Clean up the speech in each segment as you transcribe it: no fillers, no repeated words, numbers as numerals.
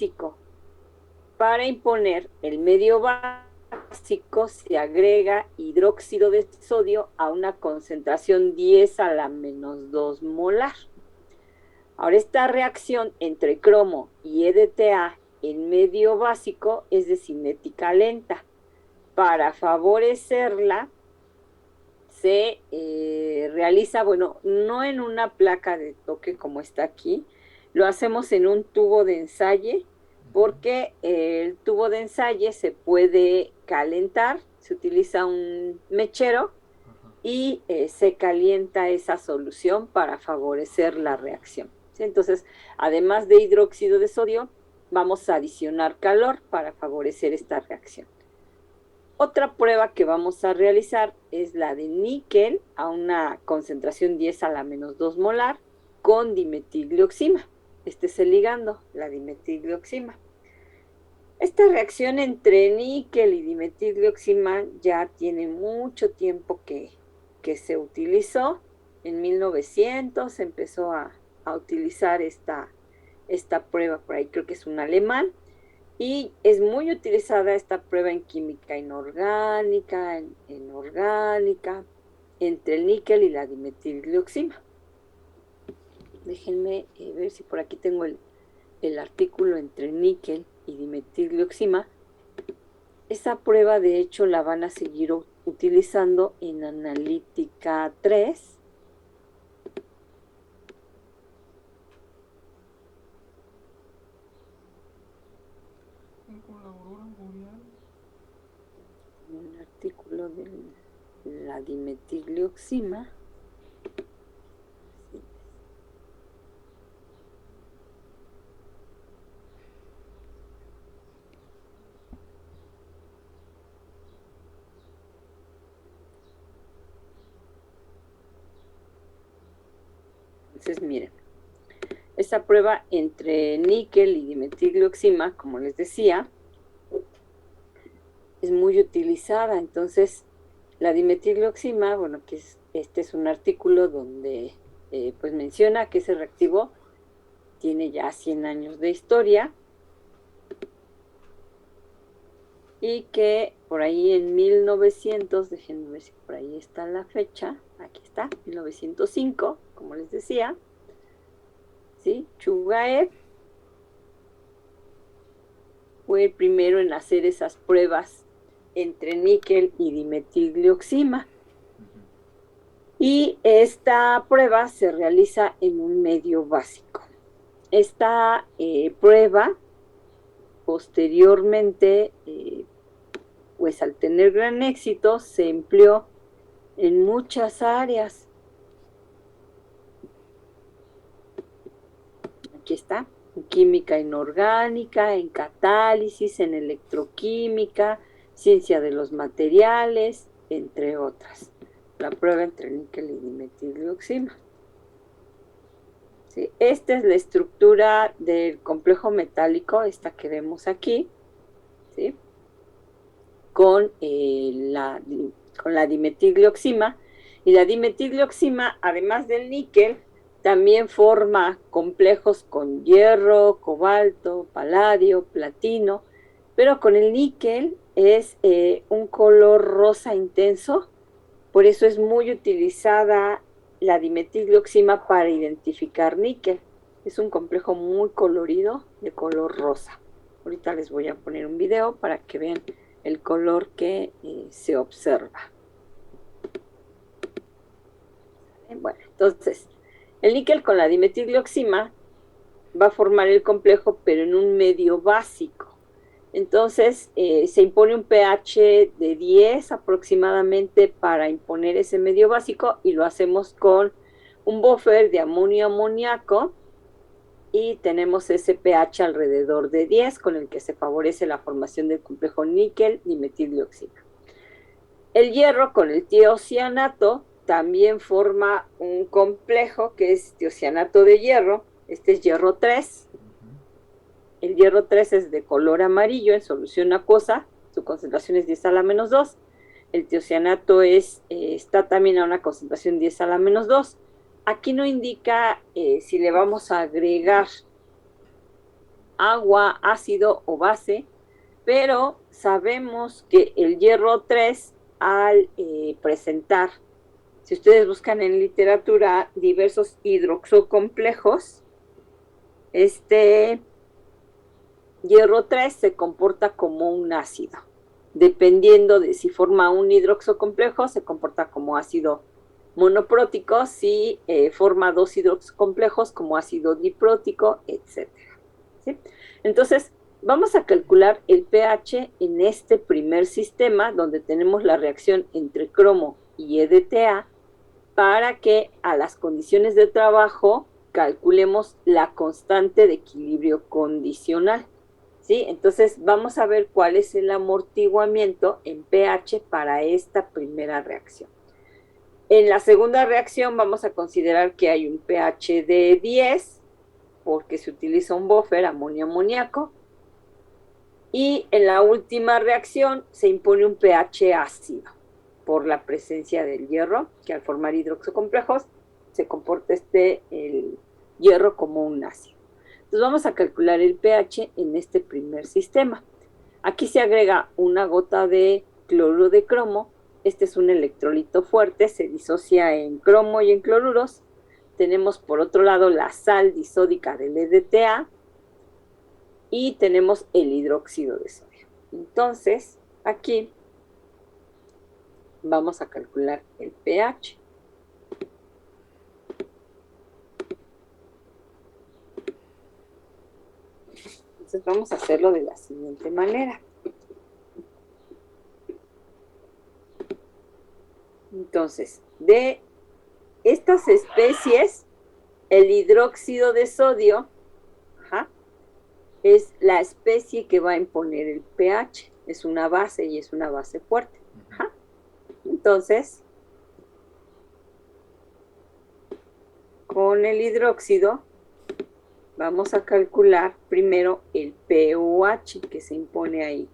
básico. Para imponer el medio básico se agrega hidróxido de sodio a una concentración 10 a la menos 2 molar. Ahora, esta reacción entre cromo y EDTA en medio básico es de cinética lenta. Para favorecerla, se realiza, bueno, no en una placa de toque como está aquí, lo hacemos en un tubo de ensayo, porque el tubo de ensayo se puede calentar, se utiliza un mechero y se calienta esa solución para favorecer la reacción. ¿Sí? Entonces, además de hidróxido de sodio, vamos a adicionar calor para favorecer esta reacción. Otra prueba que vamos a realizar es la de níquel a una concentración 10 a la menos 2 molar con dimetilglioxima. Este es el ligando, la dimetilglioxima. Esta reacción entre níquel y dimetilglioxima ya tiene mucho tiempo que se utilizó. En 1900 se empezó a utilizar esta prueba, por ahí creo que es un alemán, y es muy utilizada esta prueba en química inorgánica, en orgánica, entre el níquel y la dimetilglioxima. Déjenme ver si por aquí tengo el artículo entre níquel y dimetilglioxima. Esa prueba de hecho la van a seguir utilizando en analítica 3. Un artículo de la dimetilglioxima. Entonces, miren, esa prueba entre níquel y dimetilglioxima, como les decía, es muy utilizada. Entonces, la dimetilglioxima, bueno, que este es un artículo donde pues menciona que ese reactivo tiene ya 100 años de historia y que por ahí en 1900, déjenme ver si por ahí está la fecha, aquí está, 1905, como les decía, ¿sí? Chugaev fue el primero en hacer esas pruebas entre níquel y dimetilglioxima. Y esta prueba se realiza en un medio básico. Esta prueba, posteriormente, pues al tener gran éxito, se empleó en muchas áreas. Aquí está, en química inorgánica, en catálisis, en electroquímica, ciencia de los materiales, entre otras. La prueba entre níquel y dimetilglioxima. ¿Sí? Esta es la estructura del complejo metálico, esta que vemos aquí, ¿sí? Con la dimetilglioxima. Y la dimetilglioxima, además del níquel, también forma complejos con hierro, cobalto, paladio, platino, pero con el níquel es un color rosa intenso, por eso es muy utilizada la dimetilglioxima para identificar níquel. Es un complejo muy colorido de color rosa. Ahorita les voy a poner un video para que vean el color que se observa. Bueno, entonces, el níquel con la dimetilglioxima va a formar el complejo, pero en un medio básico. Entonces, se impone un pH de 10 aproximadamente para imponer ese medio básico y lo hacemos con un buffer de amonio-amoníaco y tenemos ese pH alrededor de 10 con el que se favorece la formación del complejo níquel-dimetilglioxima. El hierro con el tiocianato también forma un complejo que es tiocianato de hierro. Este es hierro 3. El hierro 3 es de color amarillo en solución acuosa, su concentración es 10 a la menos 2. El tiocianato está también a una concentración 10 a la menos 2. Aquí no indica si le vamos a agregar agua, ácido o base, pero sabemos que el hierro 3 al presentar, si ustedes buscan en literatura diversos hidroxocomplejos, este hierro 3 se comporta como un ácido. Dependiendo de si forma un hidroxocomplejo, se comporta como ácido monoprótico, si forma dos hidroxocomplejos como ácido diprótico, etc. ¿Sí? Entonces, vamos a calcular el pH en este primer sistema, donde tenemos la reacción entre cromo y EDTA, para que a las condiciones de trabajo calculemos la constante de equilibrio condicional. ¿Sí? Entonces vamos a ver cuál es el amortiguamiento en pH para esta primera reacción. En la segunda reacción vamos a considerar que hay un pH de 10, porque se utiliza un buffer amonio-amoníaco, y en la última reacción se impone un pH ácido por la presencia del hierro, que al formar hidroxocomplejos se comporta el hierro como un ácido. Entonces vamos a calcular el pH en este primer sistema. Aquí se agrega una gota de cloruro de cromo. Este es un electrolito fuerte, se disocia en cromo y en cloruros. Tenemos por otro lado la sal disódica del EDTA y tenemos el hidróxido de sodio. Entonces, aquí vamos a calcular el pH. Entonces vamos a hacerlo de la siguiente manera. Entonces, de estas especies, el hidróxido de sodio es la especie que va a imponer el pH. Es una base y es una base fuerte. Entonces, con el hidróxido vamos a calcular primero el pOH que se impone ahí.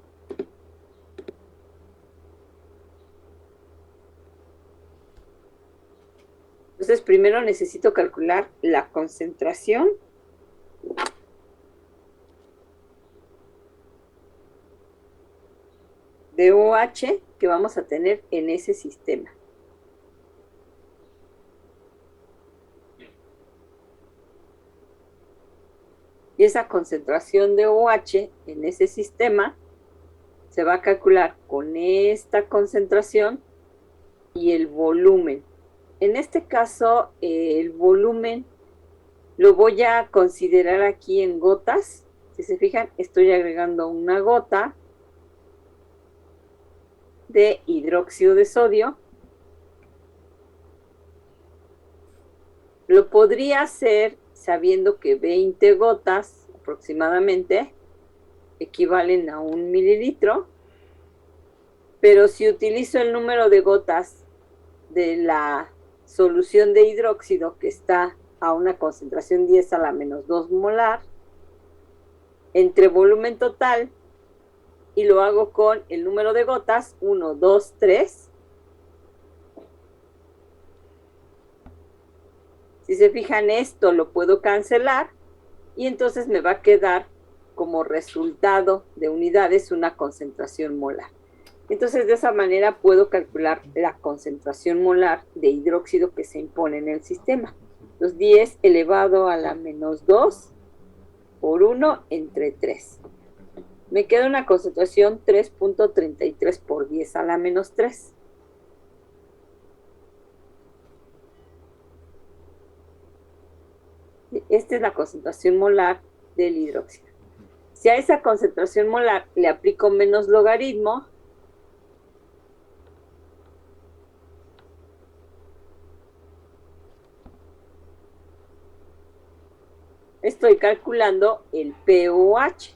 Entonces, primero necesito calcular la concentración de OH que vamos a tener en ese sistema. Y esa concentración de OH en ese sistema se va a calcular con esta concentración y el volumen. En este caso, el volumen lo voy a considerar aquí en gotas. Si se fijan, estoy agregando una gota de hidróxido de sodio. Lo podría hacer sabiendo que 20 gotas aproximadamente equivalen a 1 mililitro, pero si utilizo el número de gotas de la solución de hidróxido que está a una concentración 10 a la menos 2 molar, entre volumen total, y lo hago con el número de gotas, 1, 2, 3. Si se fijan, esto lo puedo cancelar y entonces me va a quedar como resultado de unidades una concentración molar. Entonces, de esa manera puedo calcular la concentración molar de hidróxido que se impone en el sistema. Los 10 elevado a la menos 2 por 1 entre 3. Me queda una concentración 3.33 por 10 a la menos 3. Esta es la concentración molar del hidróxido. Si a esa concentración molar le aplico menos logaritmo, estoy calculando el pOH.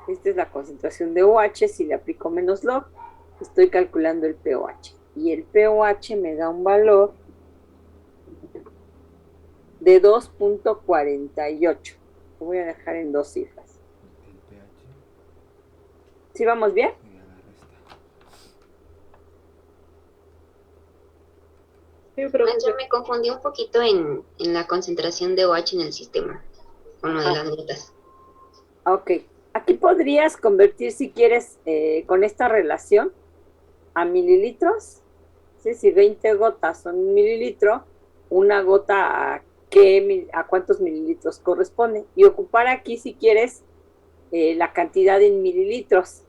Esta es la concentración de OH. Si le aplico menos log, estoy calculando el pOH. Y el pOH me da un valor de 2.48. Lo voy a dejar en dos cifras. ¿Sí vamos bien? Maestra, me confundí un poquito en la concentración de OH en el sistema. con lo de las gotas. Ok, aquí podrías convertir si quieres con esta relación a mililitros. ¿Sí? Si 20 gotas son un mililitro, una gota a cuántos mililitros corresponde. Y ocupar aquí si quieres la cantidad en mililitros.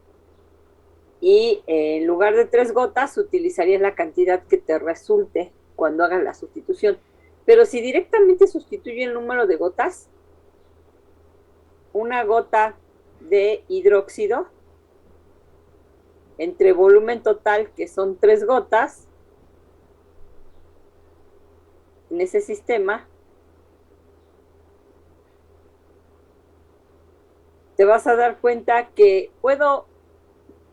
Y en lugar de 3 gotas, utilizarías la cantidad que te resulte cuando hagas la sustitución. Pero si directamente sustituye el número de gotas, una gota de hidróxido entre volumen total, que son 3 gotas, en ese sistema, te vas a dar cuenta que puedo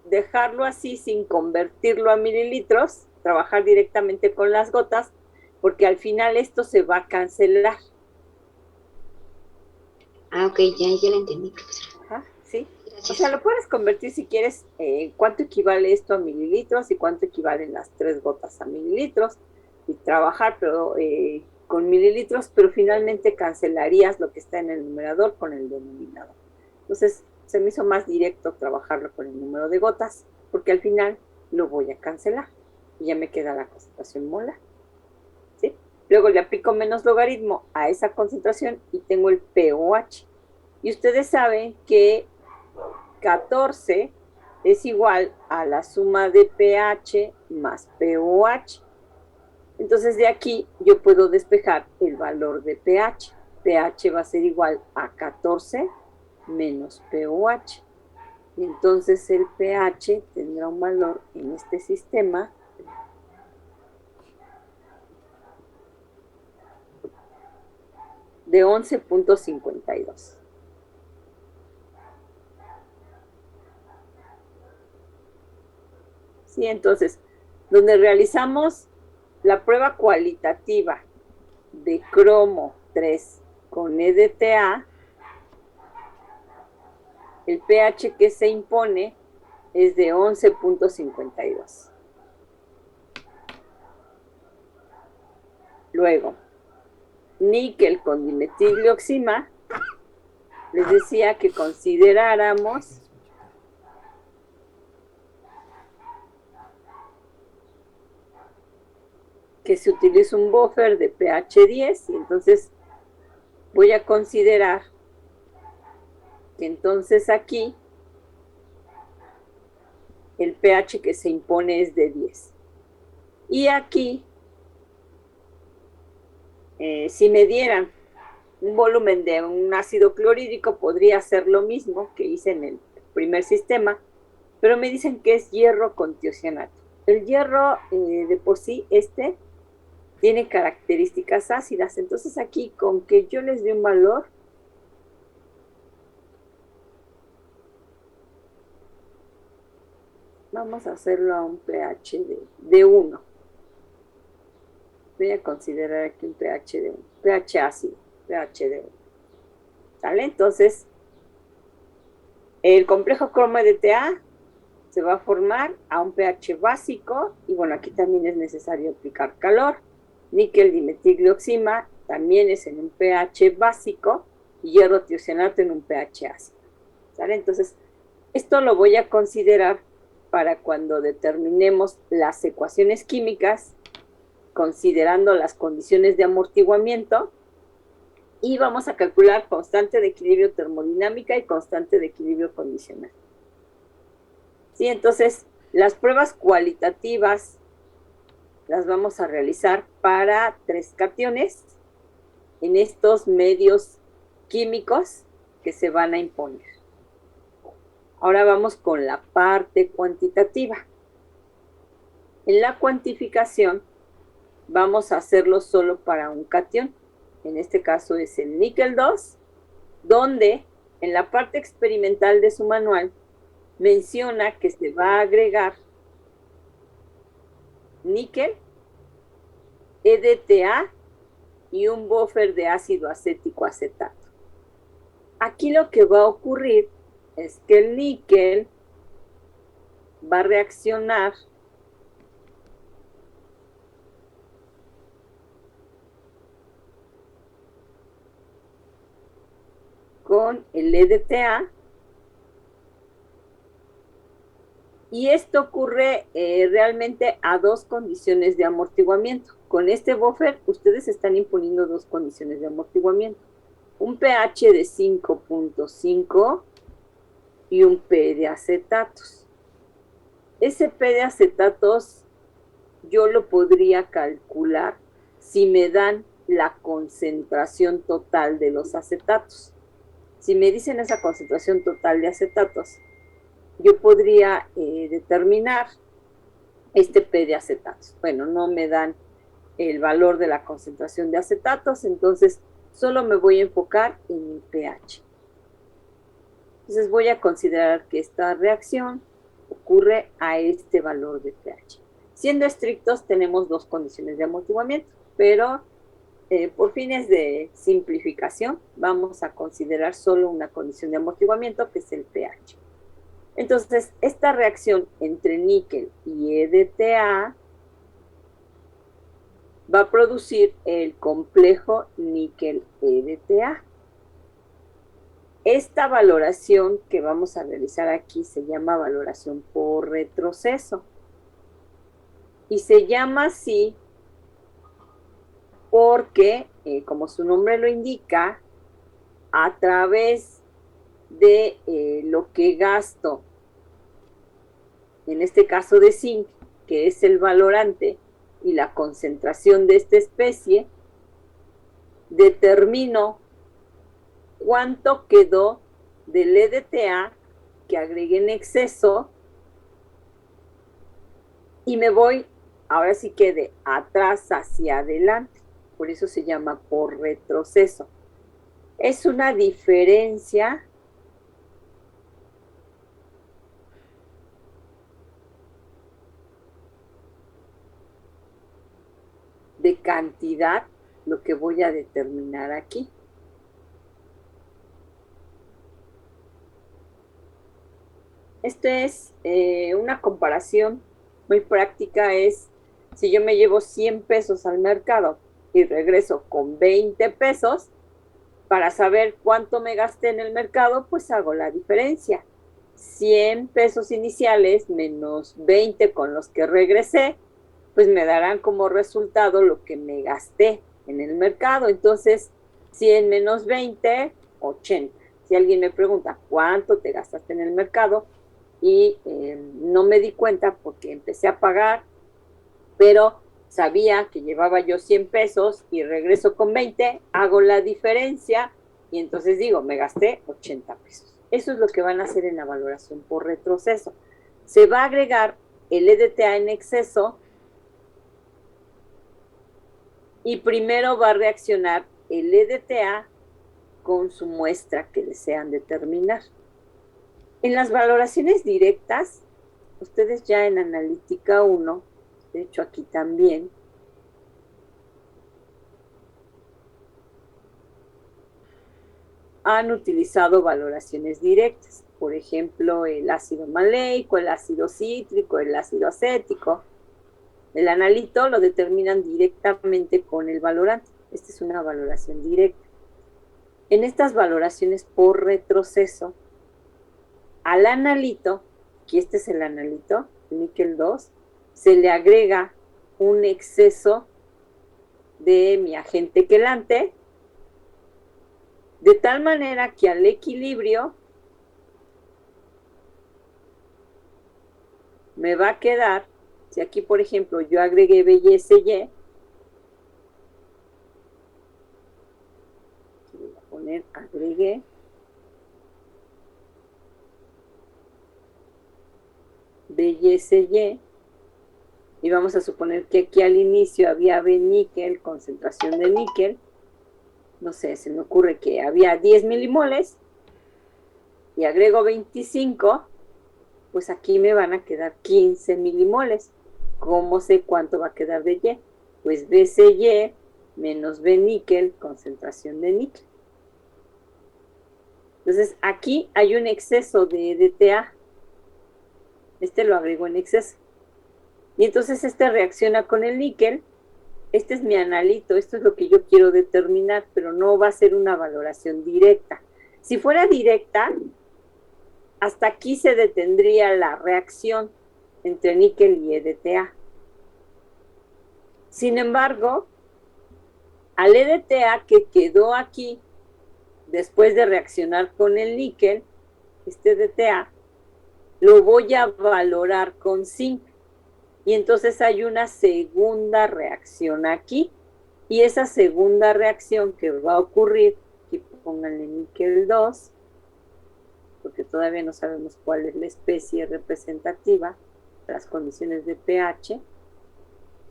dejarlo así sin convertirlo a mililitros, trabajar directamente con las gotas, porque al final esto se va a cancelar. Ah, ok, ya lo entendí, profesor. Ajá, sí. O sea, Gracias. lo puedes convertir si quieres cuánto equivale esto a mililitros y cuánto equivalen las 3 gotas a mililitros y trabajar pero con mililitros, pero finalmente cancelarías lo que está en el numerador con el denominador. Entonces, se me hizo más directo trabajarlo con el número de gotas, porque al final lo voy a cancelar y ya me queda la concentración molar. ¿Sí? Luego le aplico menos logaritmo a esa concentración y tengo el pOH. Y ustedes saben que 14 es igual a la suma de pH más pOH. Entonces de aquí yo puedo despejar el valor de pH. pH va a ser igual a 14 menos pOH. Y entonces el pH tendrá un valor en este sistema de 11.52. Sí, entonces, donde realizamos la prueba cualitativa de cromo 3 con EDTA, el pH que se impone es de 11.52. Luego, níquel con dimetilioxima, les decía que consideráramos que se utiliza un buffer de pH 10 y entonces voy a considerar que entonces aquí el pH que se impone es de 10. Y aquí, si me dieran un volumen de un ácido clorhídrico, podría ser lo mismo que hice en el primer sistema, pero me dicen que es hierro con tiocianato. El hierro de por sí, tiene características ácidas, entonces aquí con que yo les dé un valor, vamos a hacerlo a un pH de 1. Voy a considerar aquí un pH de 1, pH ácido, pH de 1. ¿Sale? Entonces, el complejo cromo EDTA se va a formar a un pH básico y bueno, aquí también es necesario aplicar calor. Níquel dimetilioxima también es en un pH básico y hierro tiocianato en un pH ácido. ¿Sale? Entonces, esto lo voy a considerar para cuando determinemos las ecuaciones químicas, considerando las condiciones de amortiguamiento, y vamos a calcular constante de equilibrio termodinámica y constante de equilibrio condicional. ¿Sí? Entonces, las pruebas cualitativas las vamos a realizar para 3 cationes en estos medios químicos que se van a imponer. Ahora vamos con la parte cuantitativa. En la cuantificación vamos a hacerlo solo para un cation. En este caso es el níquel 2, donde en la parte experimental de su manual menciona que se va a agregar níquel, EDTA y un buffer de ácido acético acetato. Aquí lo que va a ocurrir es que el níquel va a reaccionar con el EDTA. Y esto ocurre realmente a dos condiciones de amortiguamiento. Con este buffer, ustedes están imponiendo dos condiciones de amortiguamiento. Un pH de 5.5 y un P de acetatos. Ese P de acetatos yo lo podría calcular si me dan la concentración total de los acetatos. Si me dicen esa concentración total de acetatos, yo podría determinar este P de acetatos. Bueno, no me dan el valor de la concentración de acetatos, entonces solo me voy a enfocar en el pH. Entonces voy a considerar que esta reacción ocurre a este valor de pH. Siendo estrictos, tenemos dos condiciones de amortiguamiento, pero por fines de simplificación, vamos a considerar solo una condición de amortiguamiento, que es el pH. Entonces, esta reacción entre níquel y EDTA va a producir el complejo níquel-EDTA. Esta valoración que vamos a realizar aquí se llama valoración por retroceso. Y se llama así porque, como su nombre lo indica, a través de lo que gasto, en este caso de zinc, que es el valorante, y la concentración de esta especie, determino cuánto quedó del EDTA que agregué en exceso y me voy, ahora sí que de atrás hacia adelante. Por eso se llama por retroceso. Es una diferencia de cantidad lo que voy a determinar aquí. Esto es una comparación muy práctica, es si yo me llevo 100 pesos al mercado y regreso con 20 pesos, para saber cuánto me gasté en el mercado, pues hago la diferencia. 100 pesos iniciales menos 20 con los que regresé, pues me darán como resultado lo que me gasté en el mercado. Entonces, 100 menos 20, 80. Si alguien me pregunta cuánto te gastaste en el mercado y no me di cuenta porque empecé a pagar, pero sabía que llevaba yo 100 pesos y regreso con 20, hago la diferencia y entonces digo, me gasté 80 pesos. Eso es lo que van a hacer en la valoración por retroceso. Se va a agregar el EDTA en exceso y primero va a reaccionar el EDTA con su muestra que desean determinar. En las valoraciones directas, ustedes ya en analítica 1, de hecho aquí también, han utilizado valoraciones directas. Por ejemplo, el ácido maleico, el ácido cítrico, el ácido acético. El analito lo determinan directamente con el valorante. Esta es una valoración directa. En estas valoraciones por retroceso, al analito, que este es el analito, el níquel 2, se le agrega un exceso de mi agente quelante, de tal manera que al equilibrio me va a quedar, si aquí por ejemplo yo agregué BySy, voy a poner agregué BySy, y vamos a suponer que aquí al inicio había B níquel, concentración de níquel, no sé, se me ocurre que había 10 milimoles, y agrego 25, pues aquí me van a quedar 15 milimoles. ¿Cómo sé cuánto va a quedar de Y? Pues BCY menos B níquel, concentración de níquel. Entonces, aquí hay un exceso de EDTA. Este lo agrego en exceso. Y entonces este reacciona con el níquel. Este es mi analito, esto es lo que yo quiero determinar, pero no va a ser una valoración directa. Si fuera directa, hasta aquí se detendría la reacción entre níquel y EDTA. Sin embargo, al EDTA que quedó aquí, después de reaccionar con el níquel, este EDTA, lo voy a valorar con zinc. Y entonces hay una segunda reacción aquí. Y esa segunda reacción que va a ocurrir, aquí pónganle níquel 2, porque todavía no sabemos cuál es la especie representativa, las condiciones de pH.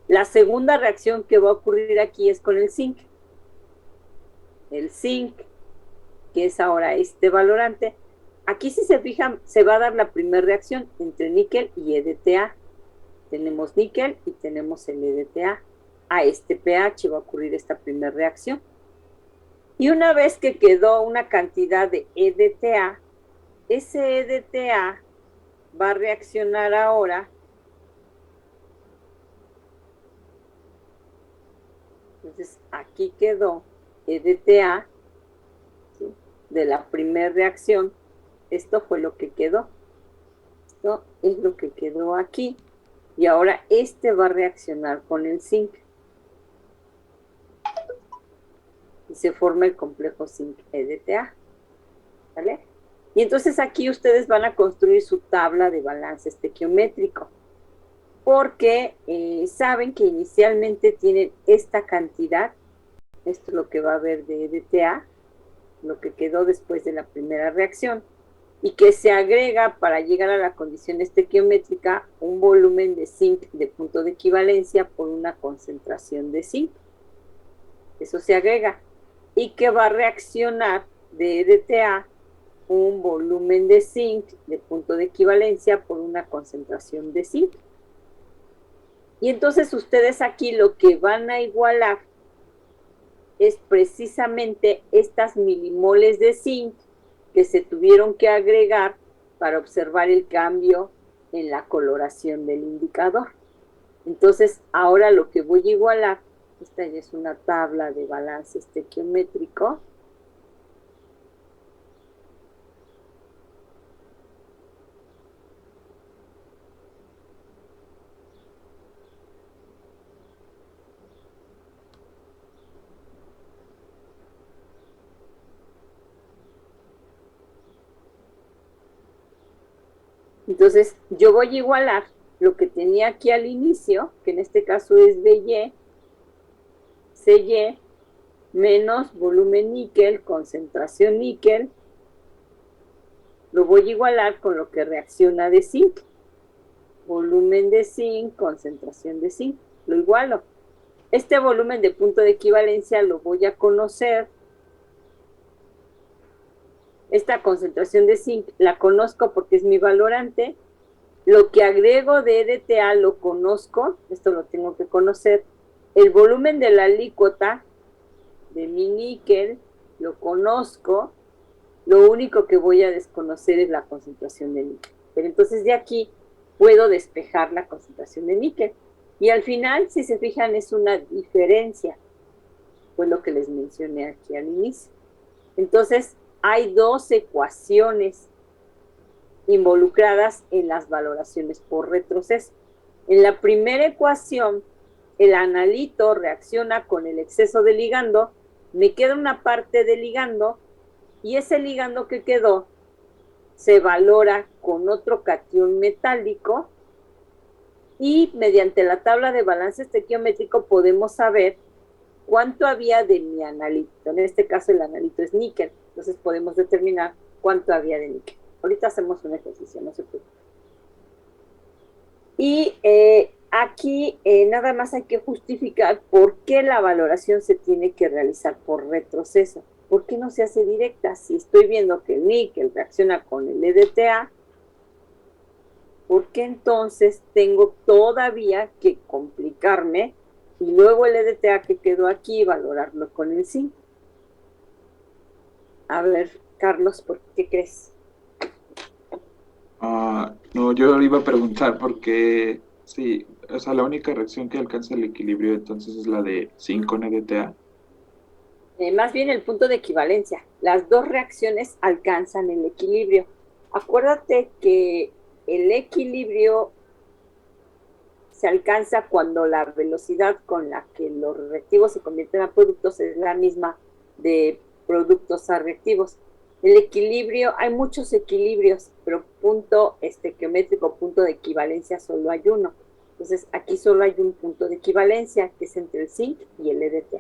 La segunda reacción que va a ocurrir aquí es con el zinc. El zinc, que es ahora este valorante. Aquí, si se fijan, se va a dar la primera reacción entre níquel y EDTA. Tenemos níquel y tenemos el EDTA. A este pH va a ocurrir esta primera reacción. Y una vez que quedó una cantidad de EDTA, ese EDTA va a reaccionar ahora. Entonces, aquí quedó EDTA, ¿sí?, de la primera reacción. Esto fue lo que quedó. Esto es lo que quedó aquí. Y ahora este va a reaccionar con el zinc. Y se forma el complejo zinc-EDTA. ¿Vale? Y entonces aquí ustedes van a construir su tabla de balance estequiométrico. Porque saben que inicialmente tienen esta cantidad. Esto es lo que va a haber de EDTA, lo que quedó después de la primera reacción, y que se agrega para llegar a la condición estequiométrica un volumen de zinc de punto de equivalencia por una concentración de zinc. Eso se agrega. Y que va a reaccionar de EDTA un volumen de zinc de punto de equivalencia por una concentración de zinc. Y entonces ustedes aquí lo que van a igualar es precisamente estas milimoles de zinc que se tuvieron que agregar para observar el cambio en la coloración del indicador. Entonces, ahora lo que voy a igualar, esta ya es una tabla de balance estequiométrico. Entonces, yo voy a igualar lo que tenía aquí al inicio, que en este caso es BY, CY, menos volumen níquel, concentración níquel, lo voy a igualar con lo que reacciona de zinc. Volumen de zinc, concentración de zinc, lo igualo. Este volumen de punto de equivalencia lo voy a conocer. Esta concentración de zinc la conozco porque es mi valorante. Lo que agrego de EDTA lo conozco, esto lo tengo que conocer. El volumen de la alícuota de mi níquel lo conozco. Lo único que voy a desconocer es la concentración de níquel. Pero entonces de aquí puedo despejar la concentración de níquel. Y al final, si se fijan, es una diferencia. Fue lo que les mencioné aquí al inicio. Entonces, hay dos ecuaciones involucradas en las valoraciones por retroceso. En la primera ecuación, el analito reacciona con el exceso de ligando, me queda una parte de ligando, y ese ligando que quedó se valora con otro catión metálico, y mediante la tabla de balance estequiométrico podemos saber cuánto había de mi analito. En este caso el analito es níquel, entonces podemos determinar cuánto había de níquel. Ahorita hacemos un ejercicio, no se preocupen. Y aquí nada más hay que justificar por qué la valoración se tiene que realizar por retroceso. ¿Por qué no se hace directa? Si estoy viendo que el níquel reacciona con el EDTA, ¿por qué entonces tengo todavía que complicarme y luego el EDTA que quedó aquí valorarlo con el zinc? A ver, Carlos, ¿por qué crees? No, yo iba a preguntar porque sí, o sea, la única reacción que alcanza el equilibrio entonces es la de zinc con EDTA. Más bien el punto de equivalencia. Las dos reacciones alcanzan el equilibrio. Acuérdate que el equilibrio se alcanza cuando la velocidad con la que los reactivos se convierten a productos es la misma de productos a reactivos. El equilibrio, hay muchos equilibrios, pero punto estequiométrico, punto de equivalencia, solo hay uno. Entonces, aquí solo hay un punto de equivalencia, que es entre el zinc y el EDTA.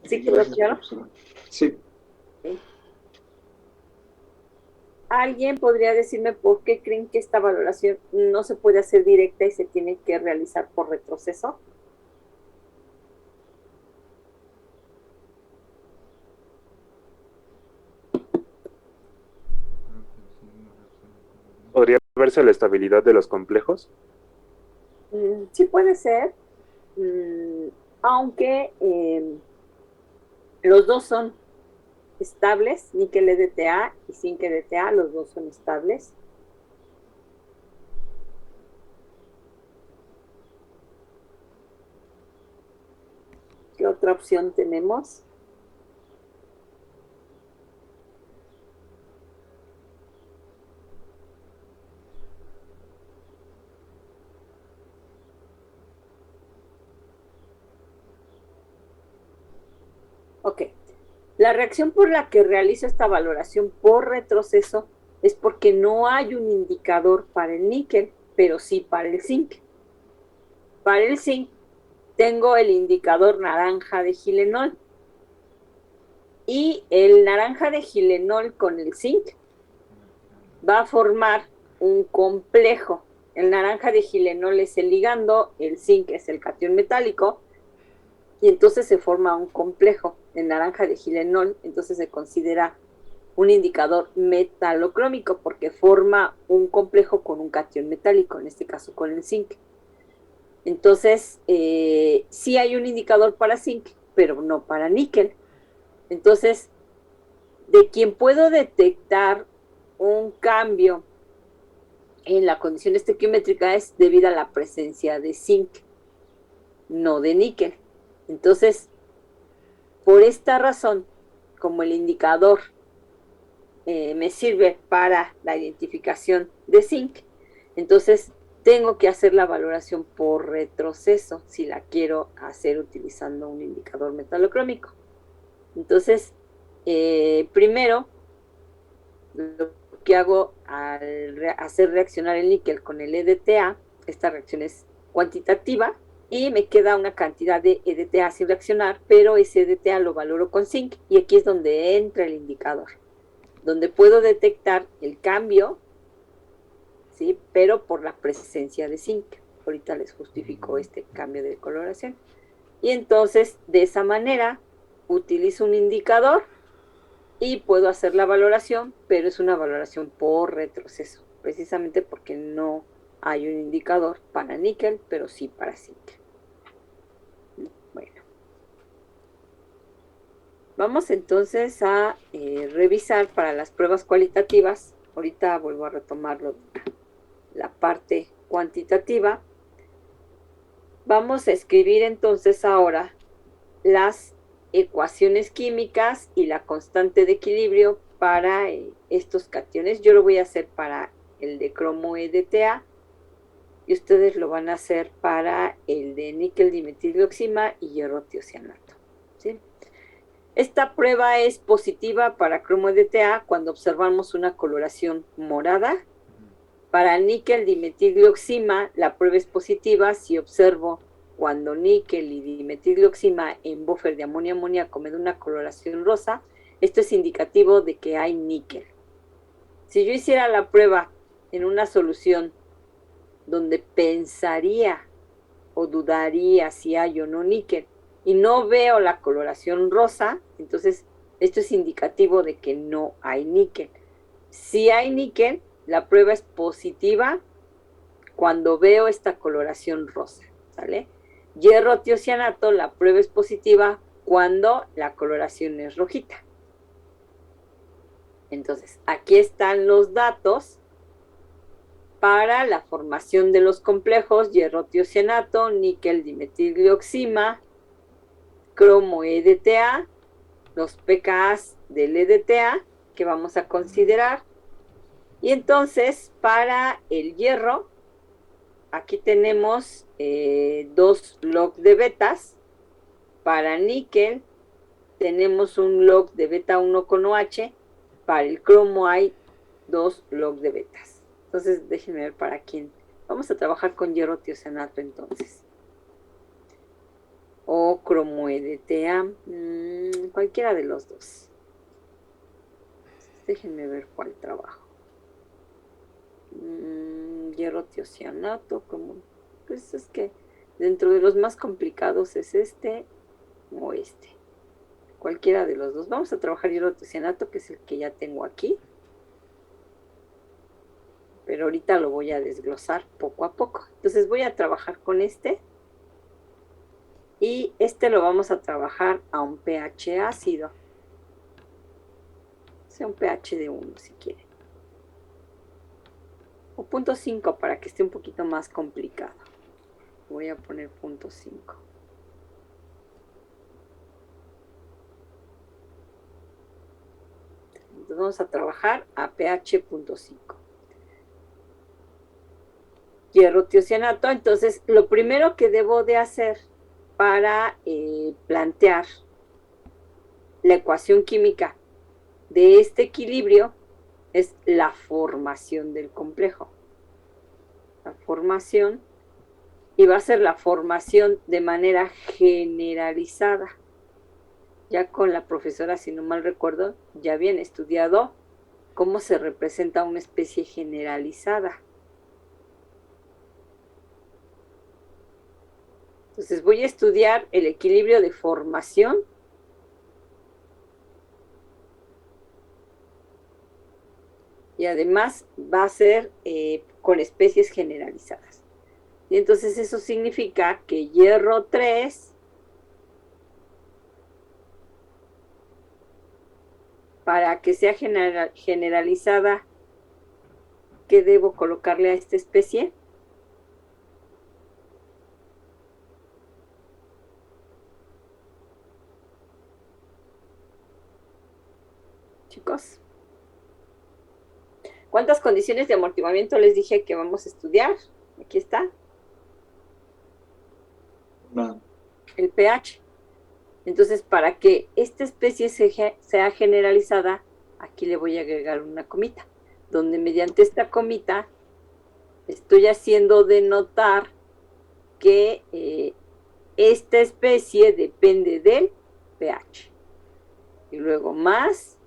¿Sí quedó claro? Sí. Sí. ¿Alguien podría decirme por qué creen que esta valoración no se puede hacer directa y se tiene que realizar por retroceso? ¿Podría verse la estabilidad de los complejos? Sí puede ser, aunque los dos son estables, níquel EDTA y zinc EDTA, los dos son estables. ¿Qué otra opción tenemos? Ok. La reacción por la que realizo esta valoración por retroceso es porque no hay un indicador para el níquel, pero sí para el zinc. Para el zinc tengo el indicador naranja de Gillenol. Y el naranja de Gillenol con el zinc va a formar un complejo. El naranja de Gillenol es el ligando, el zinc es el catión metálico, y entonces se forma un complejo. El naranja de Gillenol entonces se considera un indicador metalocrómico porque forma un complejo con un catión metálico, en este caso con el zinc. Entonces, sí hay un indicador para zinc, pero no para níquel. Entonces, de quien puedo detectar un cambio en la condición estequiométrica es debido a la presencia de zinc, no de níquel. Entonces, por esta razón, como el indicador me sirve para la identificación de zinc, entonces tengo que hacer la valoración por retroceso si la quiero hacer utilizando un indicador metalocrómico. Entonces, primero, lo que hago al hacer reaccionar el níquel con el EDTA, esta reacción es cuantitativa y me queda una cantidad de EDTA sin reaccionar, pero ese EDTA lo valoro con zinc y aquí es donde entra el indicador, donde puedo detectar el cambio, ¿sí? Pero por la presencia de zinc. Ahorita les justifico este cambio de coloración. Y entonces, de esa manera, utilizo un indicador y puedo hacer la valoración, pero es una valoración por retroceso, precisamente porque no hay un indicador para níquel, pero sí para zinc. Bueno, vamos entonces a revisar para las pruebas cualitativas. Ahorita vuelvo a retomarlo, la parte cuantitativa. Vamos a escribir entonces ahora las ecuaciones químicas y la constante de equilibrio para estos cationes. Yo lo voy a hacer para el de cromo EDTA y ustedes lo van a hacer para el de níquel dimetilioxima y hierro tiocianato, ¿sí? Esta prueba es positiva para cromo EDTA cuando observamos una coloración morada. Para níquel dimetilioxima la prueba es positiva si observo cuando níquel y dimetilioxima en buffer de amonio-amoníaco me da una coloración rosa. Esto es indicativo de que hay níquel. Si yo hiciera la prueba en una solución donde pensaría o dudaría si hay o no níquel y no veo la coloración rosa, entonces esto es indicativo de que no hay níquel. Si hay níquel, la prueba es positiva cuando veo esta coloración rosa, ¿sale? Hierro tiocianato, la prueba es positiva cuando la coloración es rojita. Entonces, aquí están los datos para la formación de los complejos hierro-tiocianato, níquel dimetilglioxima, cromo EDTA, los pKas del EDTA que vamos a considerar. Y entonces, para el hierro, aquí tenemos 2 log de betas. Para níquel, tenemos un log de beta 1 con OH. Para el cromo hay 2 log de betas. Entonces, déjenme ver para quién. Vamos a trabajar con hierro tiocianato entonces. O cromo EDTA. Cualquiera de los dos. Déjenme ver cuál trabajo. Hierro tiocianato, como pues es que dentro de los más complicados es este o este, cualquiera de los dos. Vamos a trabajar hierro tiocianato, que es el que ya tengo aquí, pero ahorita lo voy a desglosar poco a poco. Entonces voy a trabajar con este, y este lo vamos a trabajar a un pH ácido, o sea, un pH de 1 si quieren, o 0.5 para que esté un poquito más complicado. Voy a poner 0.5. Entonces vamos a trabajar a pH 0.5. Hierro tiocianato. Entonces, lo primero que debo de hacer para plantear la ecuación química de este equilibrio es la formación del complejo. La formación, y va a ser la formación de manera generalizada. Ya con la profesora, si no mal recuerdo, ya habían estudiado cómo se representa una especie generalizada. Entonces voy a estudiar el equilibrio de formación y además va a ser con especies generalizadas. Y entonces eso significa que hierro 3 para que sea generalizada, ¿qué debo colocarle a esta especie? Chicos, ¿cuántas condiciones de amortiguamiento les dije que vamos a estudiar? Aquí está. No. El pH. Entonces, para que esta especie sea generalizada, aquí le voy a agregar una comita, donde mediante esta comita estoy haciendo denotar que esta especie depende del pH. Y luego más,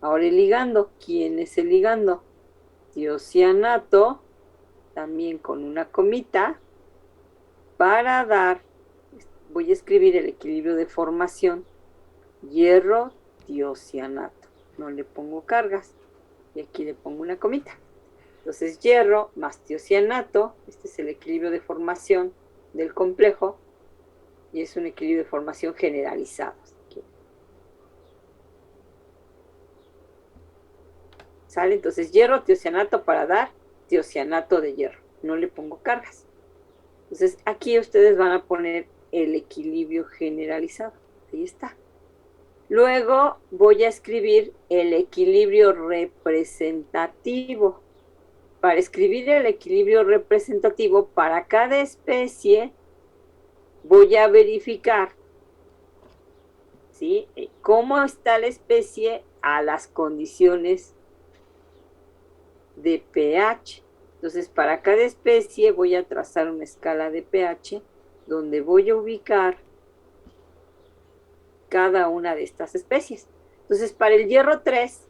ahora el ligando. ¿Quién es el ligando? Tiocianato, también con una comita, para dar, voy a escribir el equilibrio de formación, hierro tiocianato. No le pongo cargas, y aquí le pongo una comita. Entonces, hierro más tiocianato, este es el equilibrio de formación del complejo, y es un equilibrio de formación generalizado. ¿Sale? Entonces, hierro tiocianato para dar tiocianato de hierro. No le pongo cargas. Entonces, aquí ustedes van a poner el equilibrio generalizado. Ahí está. Luego voy a escribir el equilibrio representativo. Para escribir el equilibrio representativo para cada especie, voy a verificar, ¿sí?, cómo está la especie a las condiciones de pH. Entonces, para cada especie voy a trazar una escala de pH donde voy a ubicar cada una de estas especies. Entonces, para el hierro 3,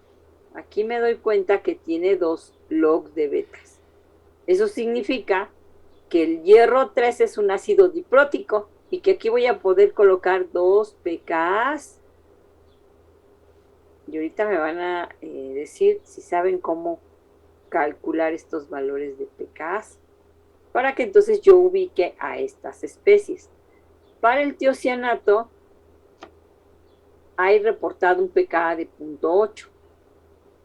aquí me doy cuenta que tiene 2 log de betas. Eso significa que el hierro 3 es un ácido diprótico y que aquí voy a poder colocar 2 pKas. Y ahorita me van a decir si saben cómo calcular estos valores de pKas para que entonces yo ubique a estas especies. Para el tiocianato hay reportado un pKa de 0.8.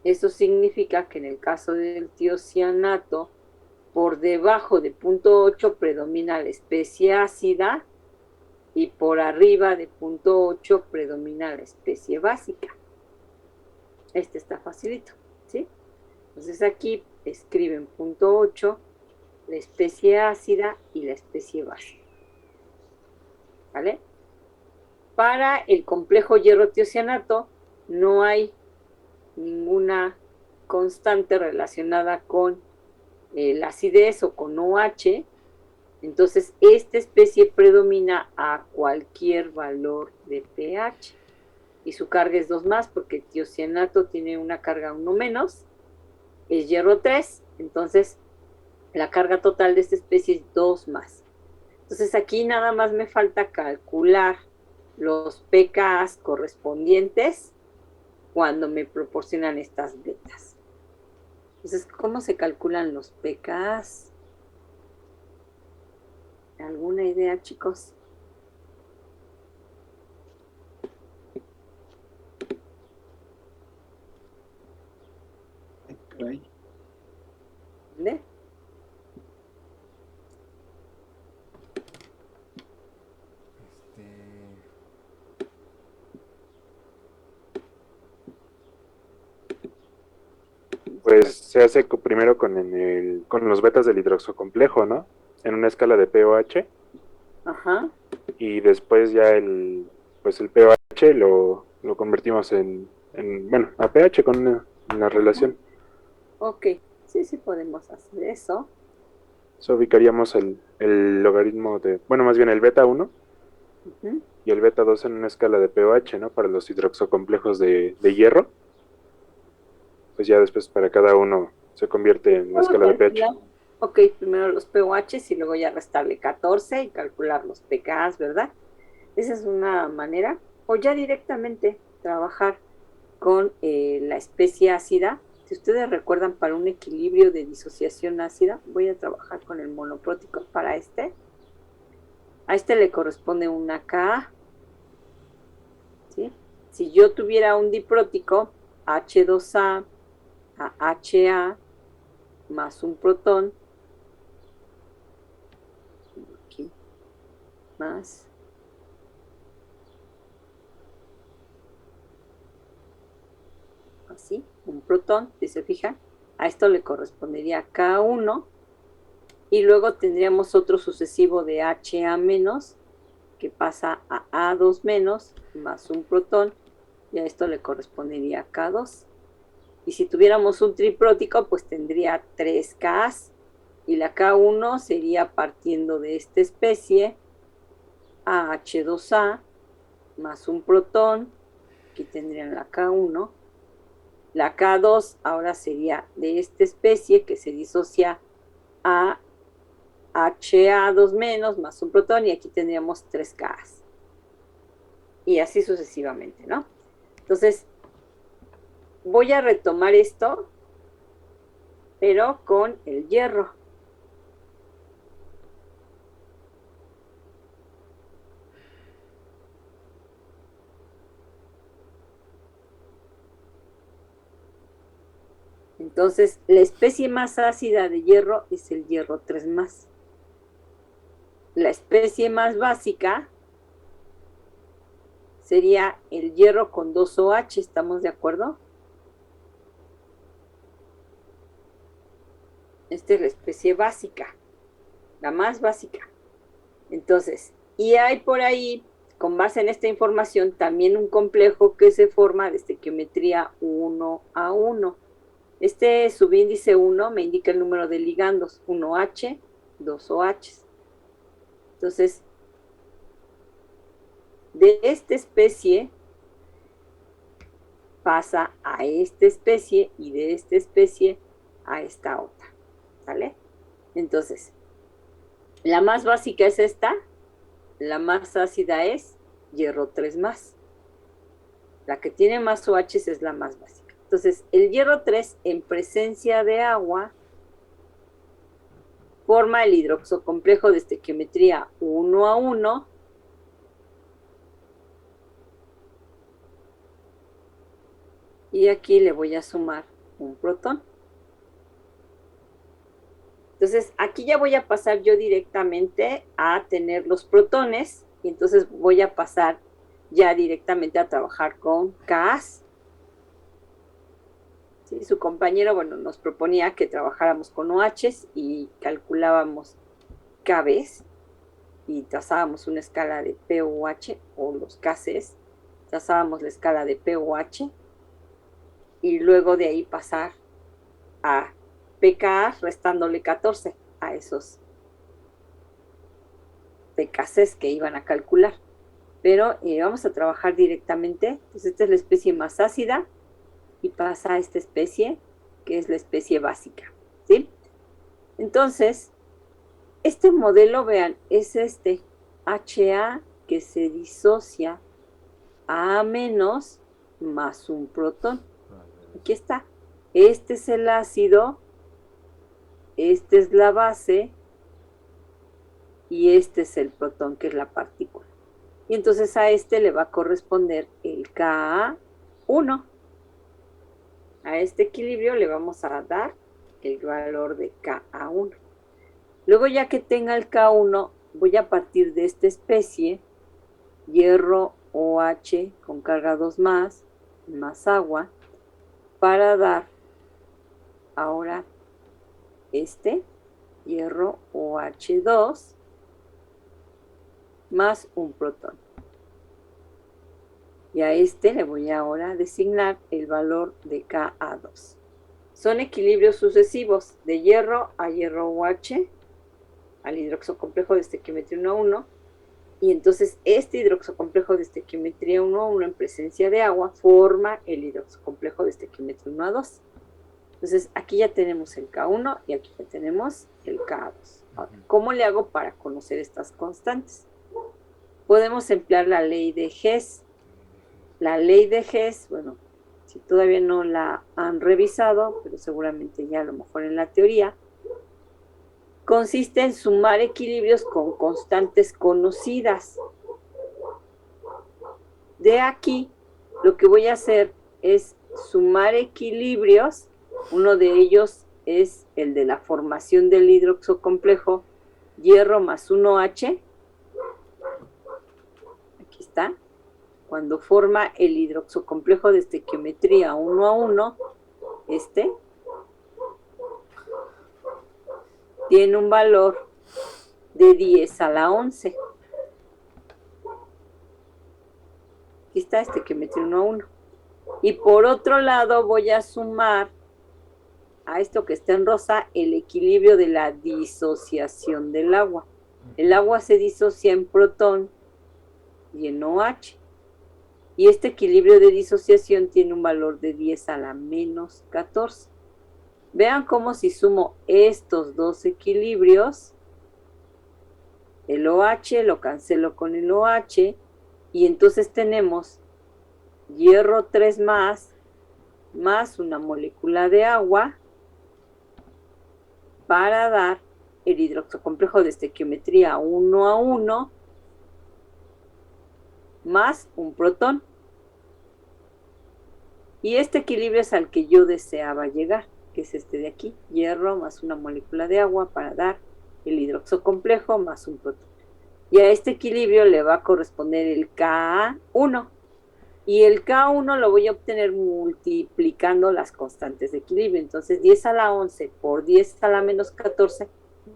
Eso significa que en el caso del tiocianato por debajo de 0.8 predomina la especie ácida y por arriba de 0.8 predomina la especie básica. Este está facilito, ¿sí? Entonces aquí escriben 0.8, la especie ácida y la especie básica. ¿Vale? Para el complejo hierro-tiocianato no hay ninguna constante relacionada con la acidez o con OH, entonces esta especie predomina a cualquier valor de pH y su carga es 2 más porque el tiocianato tiene una carga 1 menos, es hierro 3, entonces la carga total de esta especie es 2 más. Entonces aquí nada más me falta calcular los pKs correspondientes cuando me proporcionan estas betas. Entonces, ¿cómo se calculan los pKs? ¿Alguna idea, chicos? ¿Dónde? Pues se hace primero con los betas del hidroxocomplejo, ¿no? En una escala de pOH. Ajá. Y después ya el pOH lo convertimos bueno, a pH con una relación. Ok, sí podemos hacer eso. So, ubicaríamos el logaritmo bueno, más bien el beta 1 y el beta 2 en una escala de pOH, ¿no? Para los hidroxocomplejos de hierro. Pues ya después para cada uno se convierte en una escala de pH. Ok, primero los pOHs y luego ya restarle 14 y calcular los pKs, ¿verdad? Esa es una manera. O ya directamente trabajar con la especie ácida. Si ustedes recuerdan, para un equilibrio de disociación ácida, voy a trabajar con el monoprótico para este. A este le corresponde una Ka. ¿Sí? Si yo tuviera un diprótico, H2A a HA más un protón, aquí, más así, un protón, si se fijan, a esto le correspondería K1 y luego tendríamos otro sucesivo de HA menos que pasa a A2 menos más un protón y a esto le correspondería K2. Y si tuviéramos un triprótico, pues tendría 3 Ks y la K1 sería partiendo de esta especie a H2A más un protón, aquí tendrían la K1. La K2 ahora sería de esta especie que se disocia a HA2 menos más un protón y aquí tendríamos 3 Ks. Y así sucesivamente, ¿no? Entonces, voy a retomar esto, pero con el hierro. Entonces, la especie más ácida de hierro es el hierro 3 más. La especie más básica sería el hierro con 2 OH, ¿estamos de acuerdo? Esta es la especie básica, la más básica. Entonces, y hay por ahí, con base en esta información, también un complejo que se forma de estequiometría 1A1. Este subíndice 1 me indica el número de ligandos, 1H, 2OH. Entonces, de esta especie pasa a esta especie y de esta especie a esta otra, ¿sale? Entonces, la más básica es esta, la más ácida es hierro 3 más. La que tiene más OH es la más básica. Entonces, el hierro 3 en presencia de agua forma el hidroxocomplejo de estequiometría 1A1 y aquí le voy a sumar un protón. Entonces, aquí ya voy a pasar yo directamente a tener los protones, y entonces voy a pasar ya directamente a trabajar con Ks. ¿Sí? Su compañero, bueno, nos proponía que trabajáramos con OHs y calculábamos Kbs y trazábamos una escala de POH o los Ks, trazábamos la escala de POH y luego de ahí pasar a pKa restándole 14 a esos pKcs que iban a calcular. Pero vamos a trabajar directamente. Entonces esta es la especie más ácida y pasa a esta especie que es la especie básica, ¿sí? Entonces, este modelo, vean, es este HA que se disocia a menos más un protón. Aquí está. Este es el ácido, este es la base y este es el protón, que es la partícula. Y entonces a este le va a corresponder el Ka1. A este equilibrio le vamos a dar el valor de Ka1. Luego, ya que tenga el K1, voy a partir de esta especie, hierro OH con carga 2 más agua, para dar ahora este hierro OH2 más un protón. Y a este le voy ahora a designar el valor de Ka2. Son equilibrios sucesivos de hierro a hierro OH, al hidroxocomplejo de estequiometría 1,1, y entonces este hidroxocomplejo de estequiometría 1,1 en presencia de agua forma el hidroxocomplejo de estequiometría 1,2. Entonces aquí ya tenemos el K1 y aquí ya tenemos el K2. Ahora, ¿cómo le hago para conocer estas constantes? Podemos emplear la ley de Hess. La ley de Hess, bueno, si todavía no la han revisado, pero seguramente ya a lo mejor en la teoría, consiste en sumar equilibrios con constantes conocidas. De aquí, lo que voy a hacer es sumar equilibrios. Uno de ellos es el de la formación del hidroxocomplejo hierro más 1H. Aquí está. Cuando forma el hidroxocomplejo de estequiometría 1,1, este tiene un valor de 10 a la 11. Aquí está estequiometría 1,1. Y por otro lado voy a sumar a esto que está en rosa el equilibrio de la disociación del agua. El agua se disocia en protón y en OH. Y este equilibrio de disociación tiene un valor de 10 a la menos 14. Vean cómo si sumo estos dos equilibrios, el OH lo cancelo con el OH, y entonces tenemos hierro 3 más una molécula de agua, para dar el hidroxocomplejo de estequiometría 1,1 más un protón. Y este equilibrio es al que yo deseaba llegar, que es este de aquí, hierro más una molécula de agua para dar el hidroxocomplejo más un protón. Y a este equilibrio le va a corresponder el Ka1. Y el K1 lo voy a obtener multiplicando las constantes de equilibrio. Entonces 10 a la 11 por 10 a la menos 14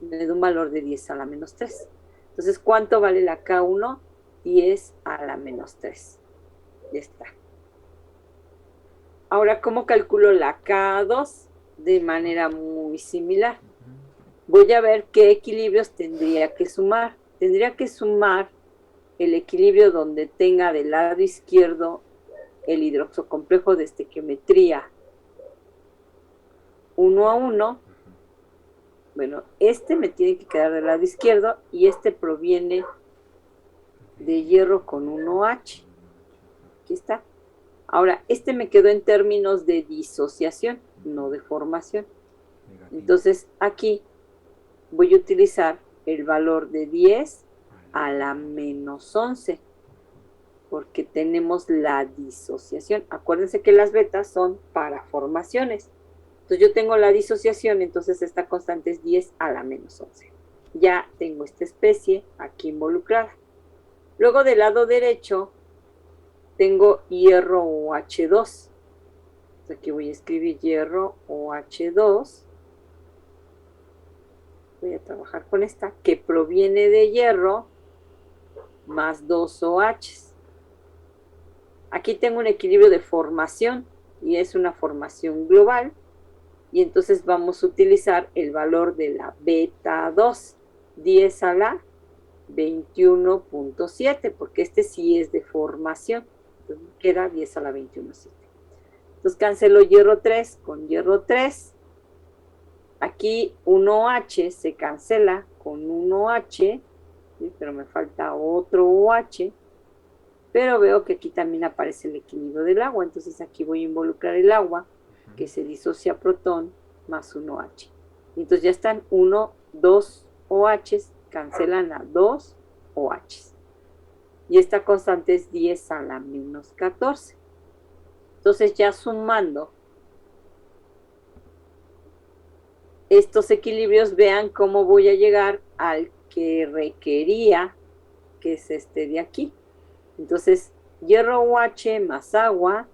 me da un valor de 10 a la menos 3. Entonces, ¿cuánto vale la K1? 10 a la menos 3. Ya está. Ahora, ¿cómo calculo la K2? De manera muy similar. Voy a ver qué equilibrios tendría que sumar. Tendría que sumar el equilibrio donde tenga del lado izquierdo el hidroxocomplejo de estequiometría 1,1. Bueno, este me tiene que quedar del lado izquierdo y este proviene de hierro con 1H. Aquí está. Ahora, este me quedó en términos de disociación, no de formación. Entonces, aquí voy a utilizar el valor de 10 a la menos 11, porque tenemos la disociación. Acuérdense que las betas son para formaciones. Entonces yo tengo la disociación, entonces esta constante es 10 a la menos 11. Ya tengo esta especie aquí involucrada. Luego del lado derecho tengo hierro OH2. Aquí voy a escribir hierro OH2. Voy a trabajar con esta, que proviene de hierro más 2 OHs. Aquí tengo un equilibrio de formación y es una formación global. Y entonces vamos a utilizar el valor de la beta 2, 10 a la 21.7, porque este sí es de formación. Entonces queda 10 a la 21.7. Entonces cancelo hierro 3 con hierro 3. Aquí 1OH se cancela con 1OH, ¿sí? Pero me falta otro OH. Pero veo que aquí también aparece el equilibrio del agua. Entonces aquí voy a involucrar el agua, que se disocia protón más 1OH. Y entonces ya están 2 OHs, cancelan a 2 OHs. Y esta constante es 10 a la menos 14. Entonces ya sumando estos equilibrios, vean cómo voy a llegar al que requería, que es este de aquí. Entonces, hierro OH más agua,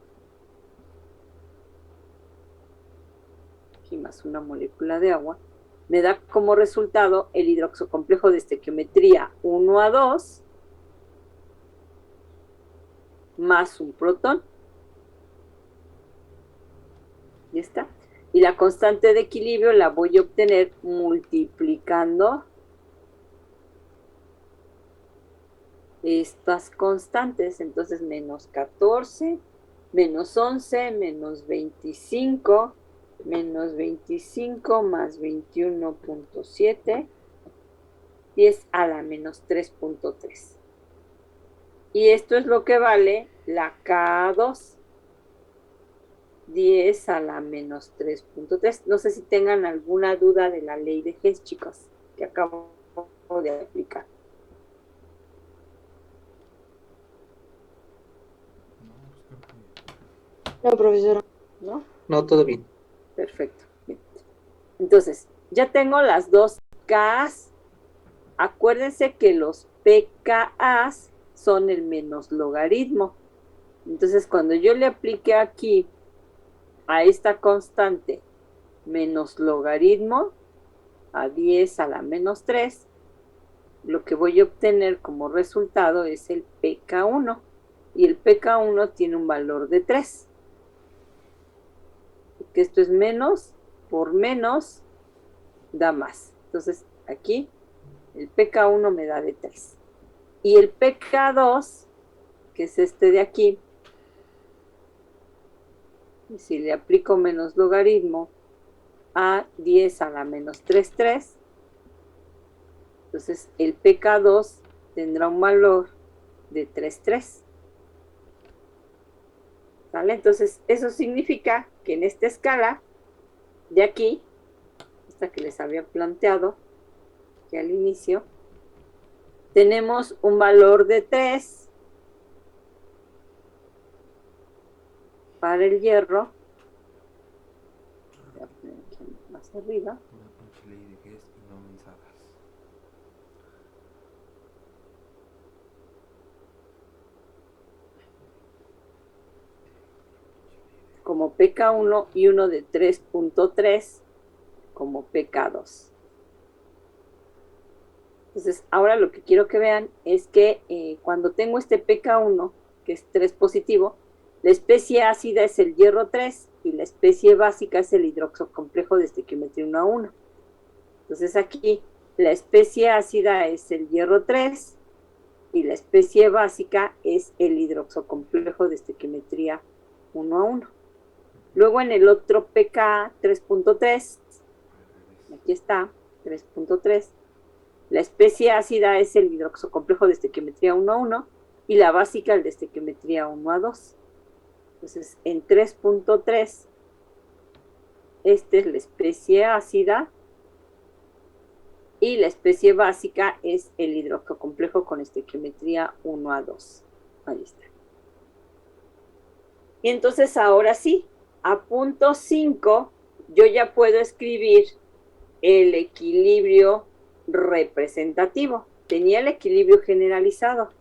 aquí más una molécula de agua, me da como resultado el hidroxocomplejo de estequiometría 1A2 más un protón. Ya está. Y la constante de equilibrio la voy a obtener multiplicando estas constantes. Entonces, menos 14, menos 11, menos 25, menos 25 más 21.7, 10 a la menos 3.3. Y esto es lo que vale la K2. 10 a la menos 3.3. No sé si tengan alguna duda de la ley de Hess, chicos, que acabo de aplicar. No, profesora. ¿No? No, todo bien. Perfecto. Bien. Entonces, ya tengo las dos Ks. Acuérdense que los pKas son el menos logaritmo. Entonces, cuando yo le aplique aquí a esta constante menos logaritmo a 10 a la menos 3, lo que voy a obtener como resultado es el pK1. Y el pK1 tiene un valor de 3. Porque esto es menos por menos da más. Entonces, aquí el pK1 me da de 3. Y el pK2, que es este de aquí, y si le aplico menos logaritmo a 10 a la menos 3, entonces el pK2 tendrá un valor de 3,3. ¿Sale? Entonces, eso significa que en esta escala de aquí, esta que les había planteado que al inicio, tenemos un valor de 3 para el hierro. Voy a poner aquí más arriba. Como pK1 y uno de 3.3 como pK2. Entonces, ahora lo que quiero que vean es que cuando tengo este pK1, que es 3 positivo, la especie ácida es el hierro 3 y la especie básica es el hidroxocomplejo de estequiometría 1 a 1. Entonces aquí la especie ácida es el hierro 3 y la especie básica es el hidroxocomplejo de estequiometría 1 a 1. Luego en el otro pK 3.3, aquí está, 3.3, la especie ácida es el hidroxocomplejo de estequiometría 1 a 1 y la básica el de estequiometría 1 a 2. Entonces, en 3.3, esta es la especie ácida y la especie básica es el hidroxocomplejo con estequiometría 1 a 2. Ahí está. Y entonces, ahora sí, a punto 5 yo ya puedo escribir el equilibrio representativo. Tenía el equilibrio generalizado.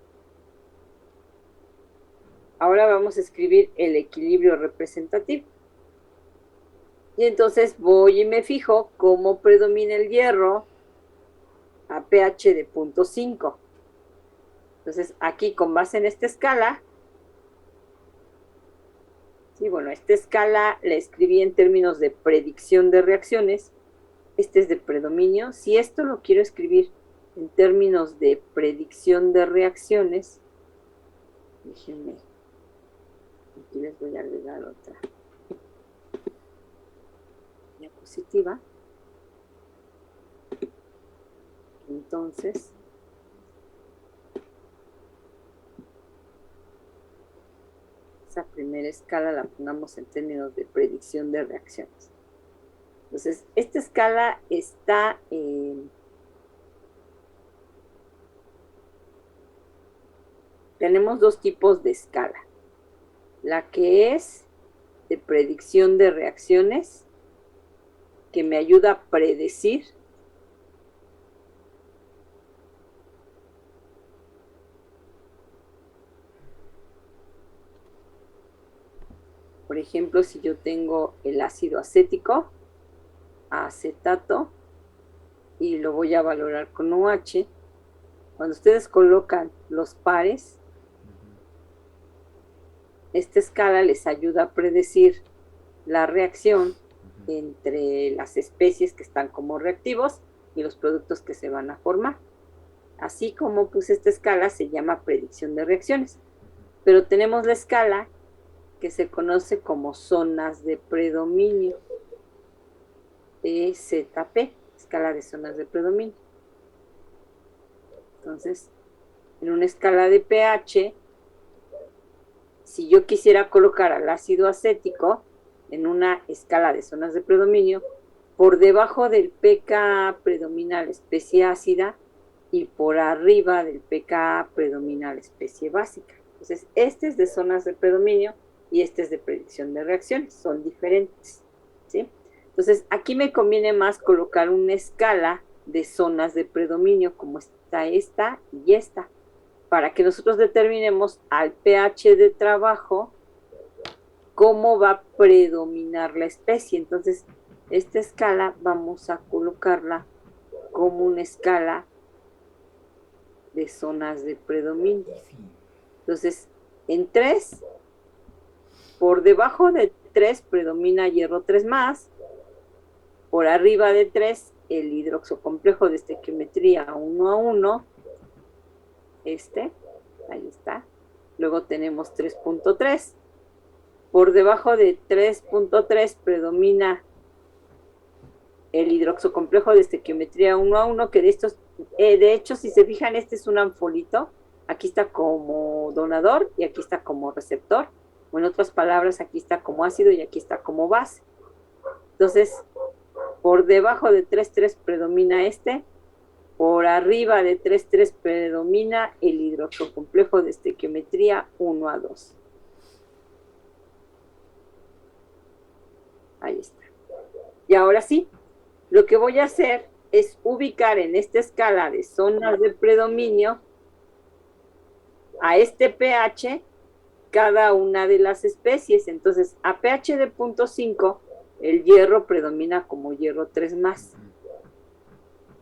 Ahora vamos a escribir el equilibrio representativo. Y entonces voy y me fijo cómo predomina el hierro a pH de 0.5. Entonces aquí, con base en esta escala, sí, bueno, esta escala la escribí en términos de predicción de reacciones. Este es de predominio. Si esto lo quiero escribir en términos de predicción de reacciones, déjenme, aquí les voy a agregar otra diapositiva. Entonces, esa primera escala la pongamos en términos de predicción de reacciones. Entonces, esta escala está tenemos dos tipos de escala. La que es de predicción de reacciones, que me ayuda a predecir por ejemplo, si yo tengo el ácido acético, acetato, y lo voy a valorar con OH, cuando ustedes colocan los pares, esta escala les ayuda a predecir la reacción entre las especies que están como reactivos y los productos que se van a formar. Así como pues esta escala se llama predicción de reacciones. Pero tenemos la escala que se conoce como zonas de predominio, EZP, escala de zonas de predominio. Entonces, en una escala de pH, si yo quisiera colocar al ácido acético en una escala de zonas de predominio, por debajo del pKa predomina la especie ácida y por arriba del pKa predomina la especie básica. Entonces, este es de zonas de predominio y este es de predicción de reacciones, son diferentes, ¿sí? Entonces, aquí me conviene más colocar una escala de zonas de predominio, como está esta y esta, para que nosotros determinemos al pH de trabajo cómo va a predominar la especie. Entonces, esta escala vamos a colocarla como una escala de zonas de predominio. Entonces, en 3, por debajo de 3 predomina hierro 3+, por arriba de 3 el hidroxocomplejo de estequiometría 1:1, ahí está. Luego tenemos 3.3. Por debajo de 3.3 predomina el hidroxocomplejo de estequiometría 1:1, que de estos, de hecho, si se fijan, este es un anfolito. Aquí está como donador y aquí está como receptor. O en otras palabras, aquí está como ácido y aquí está como base. Entonces, por debajo de 3.3 predomina este. Por arriba de 3.3 predomina el hidroxocomplejo de estequiometría 1:2. Ahí está. Y ahora sí, lo que voy a hacer es ubicar en esta escala de zonas de predominio a este pH cada una de las especies. Entonces, a pH de 0.5, el hierro predomina como hierro 3+.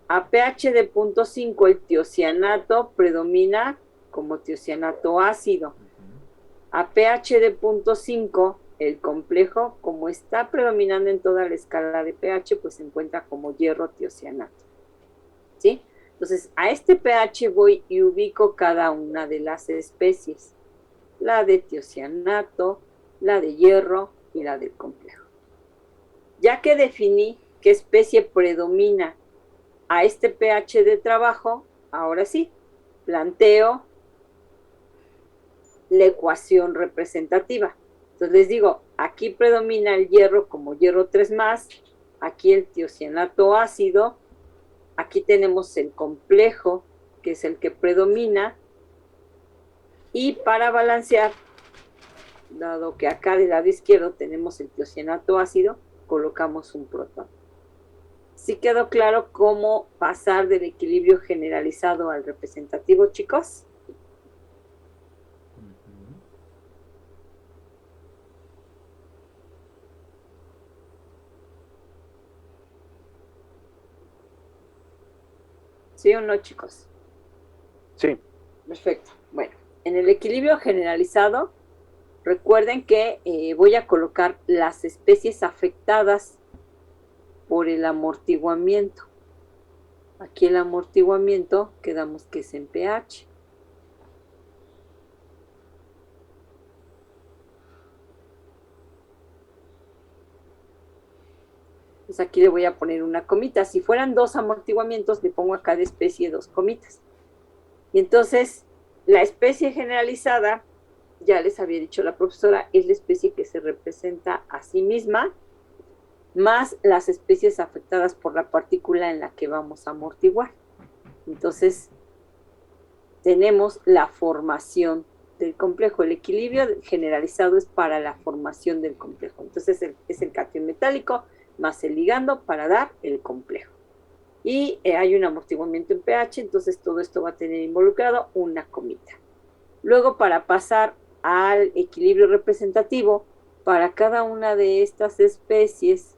A pH de 0.5, el tiocianato predomina como tiocianato ácido. A pH de 0.5, el complejo, como está predominando en toda la escala de pH, pues se encuentra como hierro tiocianato. ¿Sí? Entonces, a este pH voy y ubico cada una de las especies. La de tiocianato, la de hierro y la del complejo. Ya que definí qué especie predomina a este pH de trabajo, ahora sí, planteo la ecuación representativa. Entonces les digo, aquí predomina el hierro como hierro 3+, aquí el tiocianato ácido, aquí tenemos el complejo, que es el que predomina, y para balancear, dado que acá del lado izquierdo tenemos el tiocianato ácido, colocamos un protón. ¿Sí quedó claro cómo pasar del equilibrio generalizado al representativo, chicos? ¿Sí o no, chicos? Sí. Perfecto. Bueno, en el equilibrio generalizado, recuerden que voy a colocar las especies afectadas por el amortiguamiento. Aquí el amortiguamiento quedamos que es en pH. Pues aquí le voy a poner una comita. Si fueran 2 amortiguamientos, le pongo a cada especie 2 comitas. Y entonces, la especie generalizada, ya les había dicho la profesora, es la especie que se representa a sí misma, más las especies afectadas por la partícula en la que vamos a amortiguar. Entonces, tenemos la formación del complejo. El equilibrio generalizado es para la formación del complejo. Entonces, es el catión metálico más el ligando para dar el complejo. Y hay un amortiguamiento en pH, entonces todo esto va a tener involucrado una comita. Luego, para pasar al equilibrio representativo, para cada una de estas especies,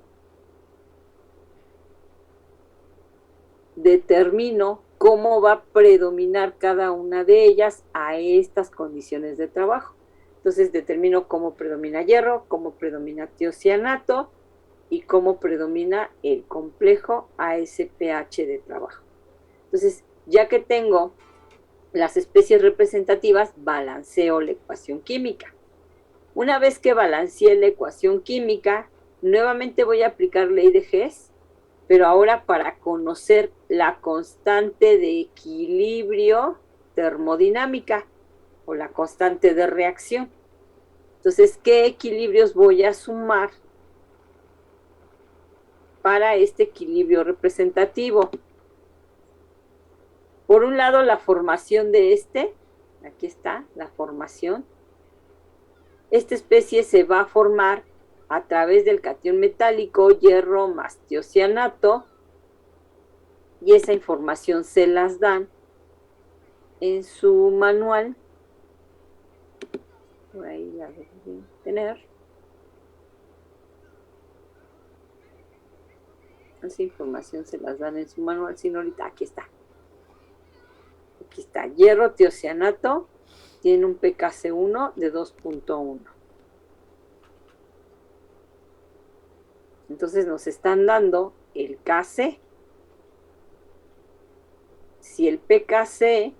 determino cómo va a predominar cada una de ellas a estas condiciones de trabajo. Entonces, determino cómo predomina hierro, cómo predomina tiocianato, y cómo predomina el complejo a ese pH de trabajo. Entonces, ya que tengo las especies representativas, balanceo la ecuación química. Una vez que balanceé la ecuación química, nuevamente voy a aplicar ley de Hess, pero ahora para conocer la constante de equilibrio termodinámica o la constante de reacción. Entonces, ¿qué equilibrios voy a sumar para este equilibrio representativo? Por un lado, la formación de aquí está la formación. Esta especie se va a formar a través del catión metálico hierro más tiocianato, y esa información se las dan en su manual. Por ahí la deben tener. Esa información se las dan en su manual, si no ahorita, aquí está. Aquí está, hierro tiocianato, tiene un pKc1 de 2.1. Entonces nos están dando el Kc. Si el pKc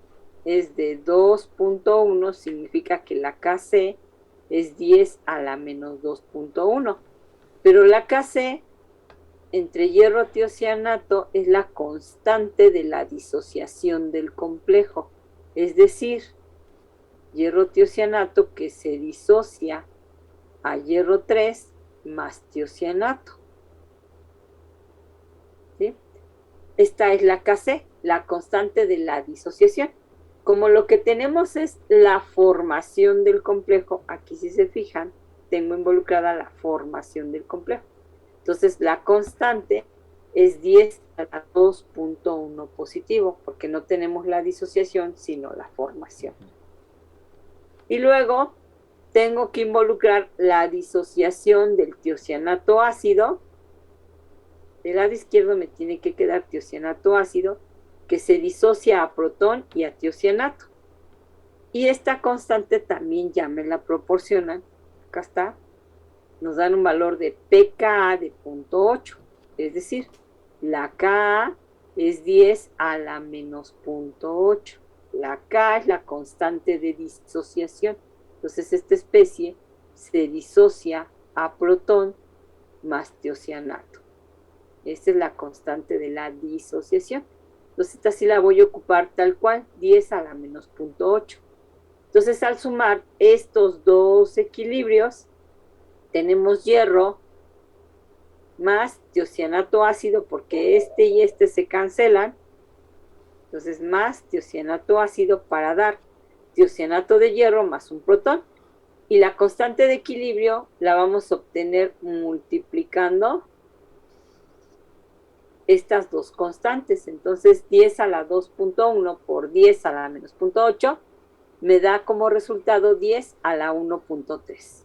es de 2.1, significa que la Kc es 10 a la menos 2.1. Pero la Kc entre hierro tiocianato es la constante de la disociación del complejo. Es decir, hierro tiocianato que se disocia a hierro 3 más tiocianato. ¿Sí? Esta es la Kc, la constante de la disociación. Como lo que tenemos es la formación del complejo, aquí si se fijan, tengo involucrada la formación del complejo. Entonces la constante es 10 a la 2.1 positivo, porque no tenemos la disociación, sino la formación. Y luego tengo que involucrar la disociación del tiocianato ácido. Del lado izquierdo me tiene que quedar tiocianato ácido, que se disocia a protón y a tiocianato. Y esta constante también ya me la proporcionan. Acá está. Nos dan un valor de pKa de 0.8. Es decir, la Ka es 10 a la menos 0.8. La K es la constante de disociación. Entonces esta especie se disocia a protón más tiocianato. Esta es la constante de la disociación. Entonces esta sí la voy a ocupar tal cual, 10 a la menos 0.8. Entonces al sumar estos dos equilibrios, tenemos hierro más tiocianato ácido, porque este y este se cancelan. Entonces más tiocianato ácido para dar tiocianato de hierro más un protón. Y la constante de equilibrio la vamos a obtener multiplicando multiplicando estas dos constantes. Entonces 10 a la 2.1 por 10 a la menos 0.8 me da como resultado 10 a la 1.3.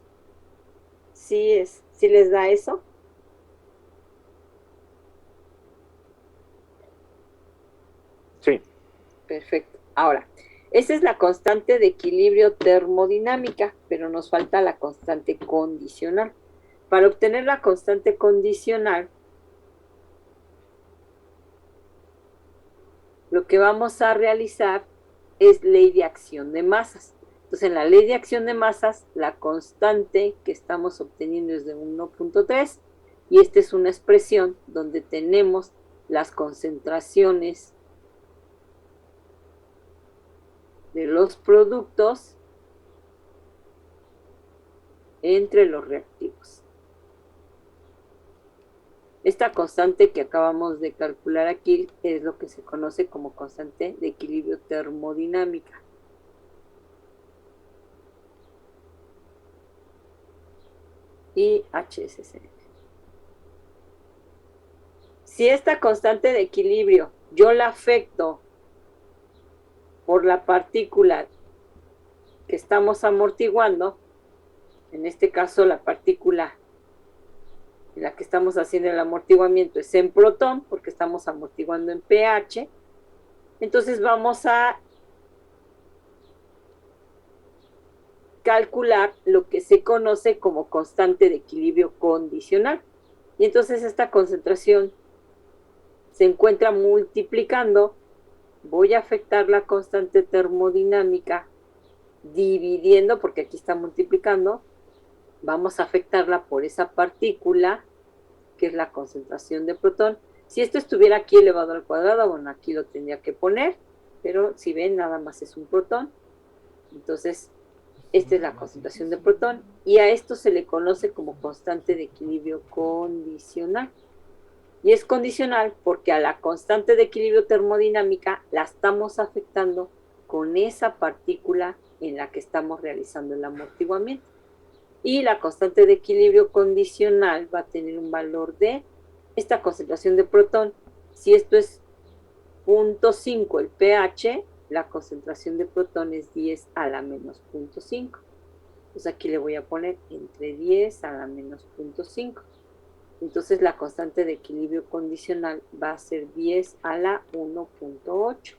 ¿Sí les da eso? Sí. Perfecto. Ahora, esa es la constante de equilibrio termodinámica, pero nos falta la constante condicional. Para obtener la constante condicional, lo que vamos a realizar es ley de acción de masas. Entonces, en la ley de acción de masas, la constante que estamos obteniendo es de 1.3 y esta es una expresión donde tenemos las concentraciones de los productos entre los reactivos. Esta constante que acabamos de calcular aquí es lo que se conoce como constante de equilibrio termodinámica. Y HSC. Si esta constante de equilibrio yo la afecto por la partícula que estamos amortiguando, en este caso la partícula en la que estamos haciendo el amortiguamiento es en protón, porque estamos amortiguando en pH, entonces vamos a calcular lo que se conoce como constante de equilibrio condicional. Y entonces esta concentración se encuentra multiplicando, voy a afectar la constante termodinámica dividiendo, porque aquí está multiplicando, vamos a afectarla por esa partícula, que es la concentración de protón. Si esto estuviera aquí elevado al cuadrado, bueno, aquí lo tendría que poner, pero si ven, nada más es un protón. Entonces, esta es la concentración de protón, y a esto se le conoce como constante de equilibrio condicional. Y es condicional porque a la constante de equilibrio termodinámica la estamos afectando con esa partícula en la que estamos realizando el amortiguamiento. Y la constante de equilibrio condicional va a tener un valor de esta concentración de protón. Si esto es 0.5 el pH, la concentración de protón es 10 a la menos 0.5. Pues aquí le voy a poner entre 10 a la menos 0.5. Entonces la constante de equilibrio condicional va a ser 10 a la 1.8.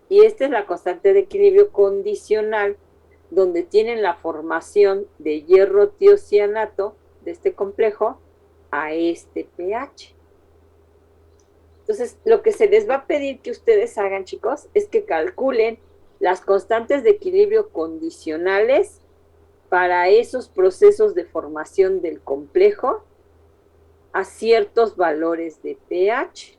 Y esta es la constante de equilibrio condicional, donde tienen la formación de hierro tiocianato de este complejo a este pH. Entonces, lo que se les va a pedir que ustedes hagan, chicos, es que calculen las constantes de equilibrio condicionales para esos procesos de formación del complejo a ciertos valores de pH.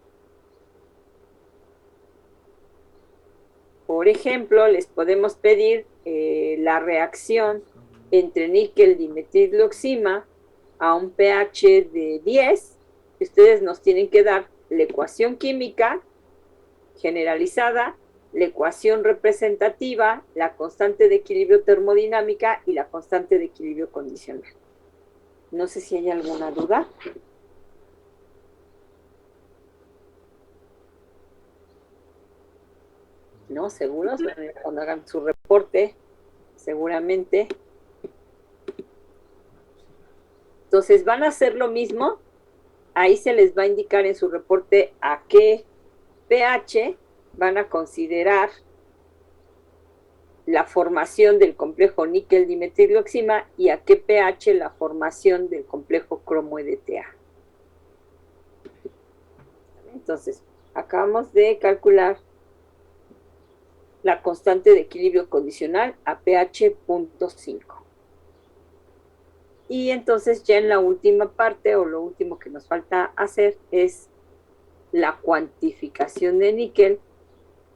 Por ejemplo, les podemos pedir la reacción entre níquel dimetilioxima a un pH de 10. Ustedes nos tienen que dar la ecuación química generalizada, la ecuación representativa, la constante de equilibrio termodinámica y la constante de equilibrio condicional. No sé si hay alguna duda. ¿No? ¿Seguros? Bueno, cuando hagan su reporte, seguramente. Entonces van a hacer lo mismo. Ahí se les va a indicar en su reporte a qué pH van a considerar la formación del complejo níquel dimetilioxima y a qué pH la formación del complejo cromo EDTA. Entonces, acabamos de calcular la constante de equilibrio condicional a pH 0.5. Y entonces ya en la última parte, o lo último que nos falta hacer, es la cuantificación de níquel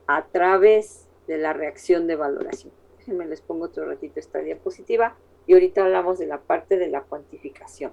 a través de la reacción de valoración. Déjenme les pongo otro ratito esta diapositiva y ahorita hablamos de la parte de la cuantificación.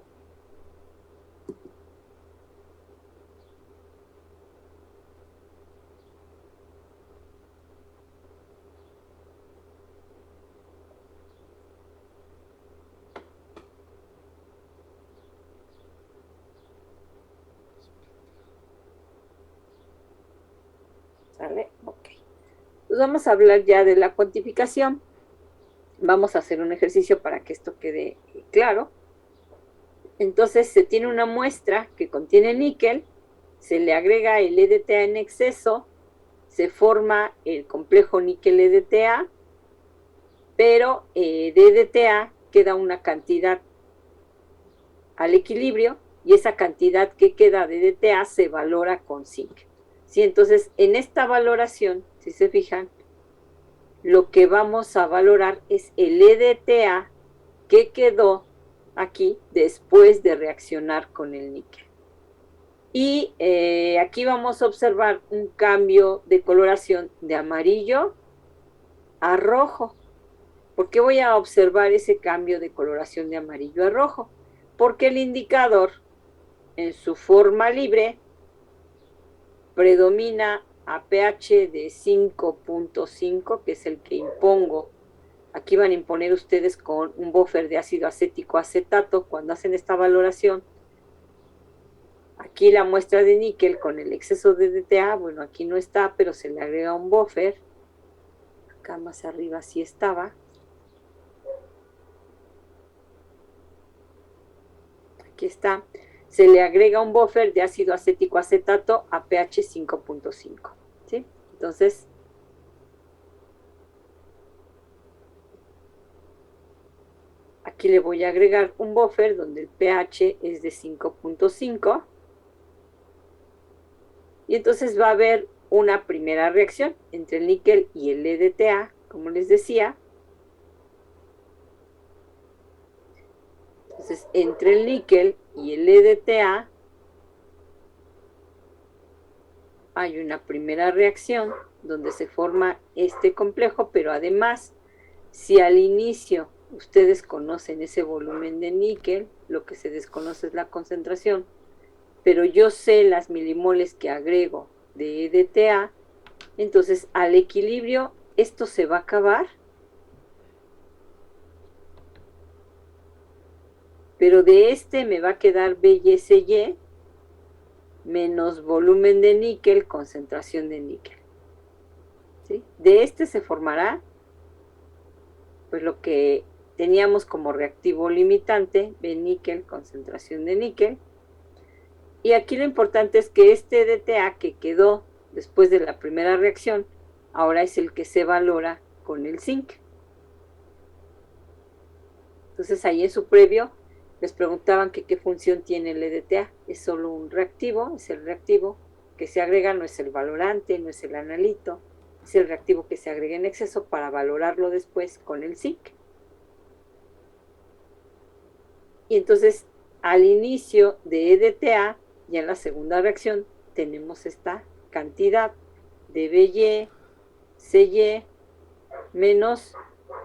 Pues vamos a hablar ya de la cuantificación. Vamos a hacer un ejercicio para que esto quede claro. Entonces se tiene una muestra que contiene níquel, se le agrega el EDTA en exceso, se forma el complejo níquel-EDTA, pero de EDTA queda una cantidad al equilibrio y esa cantidad que queda de EDTA se valora con zinc. ¿Sí? Entonces, en esta valoración, si se fijan, lo que vamos a valorar es el EDTA que quedó aquí después de reaccionar con el níquel. Y aquí vamos a observar un cambio de coloración de amarillo a rojo. ¿Por qué voy a observar ese cambio de coloración de amarillo a rojo? Porque el indicador en su forma libre predomina a pH de 5.5, que es el que impongo. Aquí van a imponer ustedes con un buffer de ácido acético acetato cuando hacen esta valoración. Aquí la muestra de níquel con el exceso de DTA, bueno, aquí no está, pero se le agrega un buffer. Acá más arriba sí estaba. Aquí está. Se le agrega un buffer de ácido acético acetato a pH 5.5. ¿Sí? Entonces, aquí le voy a agregar un buffer donde el pH es de 5.5. Y entonces va a haber una primera reacción entre el níquel y el EDTA, como les decía. Entonces, entre el níquel y el EDTA hay una primera reacción donde se forma este complejo, pero además, si al inicio ustedes conocen ese volumen de níquel, lo que se desconoce es la concentración, pero yo sé las milimoles que agrego de EDTA, entonces al equilibrio esto se va a acabar, pero de este me va a quedar BySY menos volumen de níquel, concentración de níquel. ¿Sí? De este se formará pues lo que teníamos como reactivo limitante, B níquel, concentración de níquel. Y aquí lo importante es que este DTA que quedó después de la primera reacción, ahora es el que se valora con el zinc. Entonces ahí en su previo les preguntaban que qué función tiene el EDTA. Es solo un reactivo, es el reactivo que se agrega, no es el valorante, no es el analito, es el reactivo que se agrega en exceso para valorarlo después con el zinc. Y entonces al inicio de EDTA, ya en la segunda reacción, tenemos esta cantidad de BySY menos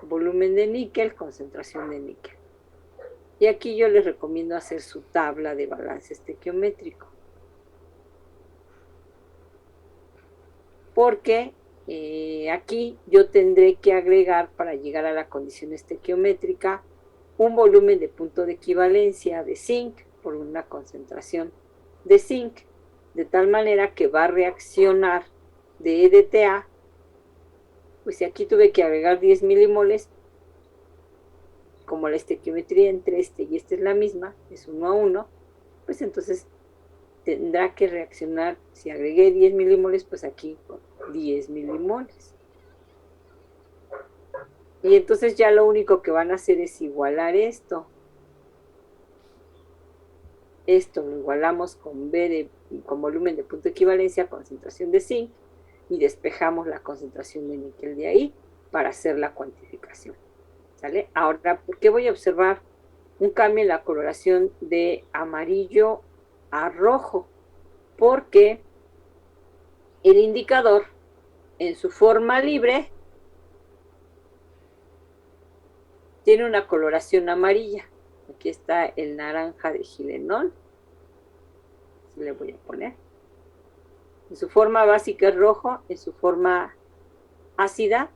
volumen de níquel, concentración de níquel. Y aquí yo les recomiendo hacer su tabla de balance estequiométrico. Porque aquí yo tendré que agregar, para llegar a la condición estequiométrica, un volumen de punto de equivalencia de zinc por una concentración de zinc, de tal manera que va a reaccionar de EDTA. Pues si aquí tuve que agregar 10 milimoles, como la estequiometría entre este y este es la misma, es 1 a 1, pues entonces tendrá que reaccionar, si agregué 10 milimoles, pues aquí con 10 milimoles. Y entonces ya lo único que van a hacer es igualar esto. Esto lo igualamos con con volumen de punto de equivalencia, concentración de zinc, y despejamos la concentración de níquel de ahí para hacer la cuantificación. ¿Sale? Ahora, ¿por qué voy a observar un cambio en la coloración de amarillo a rojo? Porque el indicador en su forma libre tiene una coloración amarilla. Aquí está el naranja de Gilenol. Así le voy a poner. En su forma básica es rojo, en su forma ácida,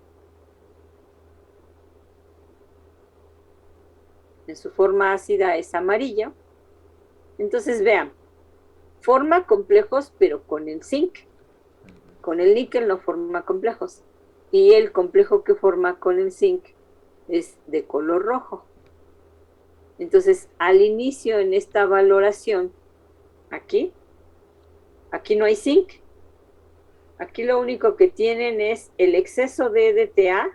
es amarillo. Entonces vean, forma complejos pero con el zinc. Con el níquel no forma complejos. y el complejo que forma con el zinc es de color rojo. Entonces, al inicio en esta valoración, aquí no hay zinc. Aquí lo único que tienen es el exceso de EDTA.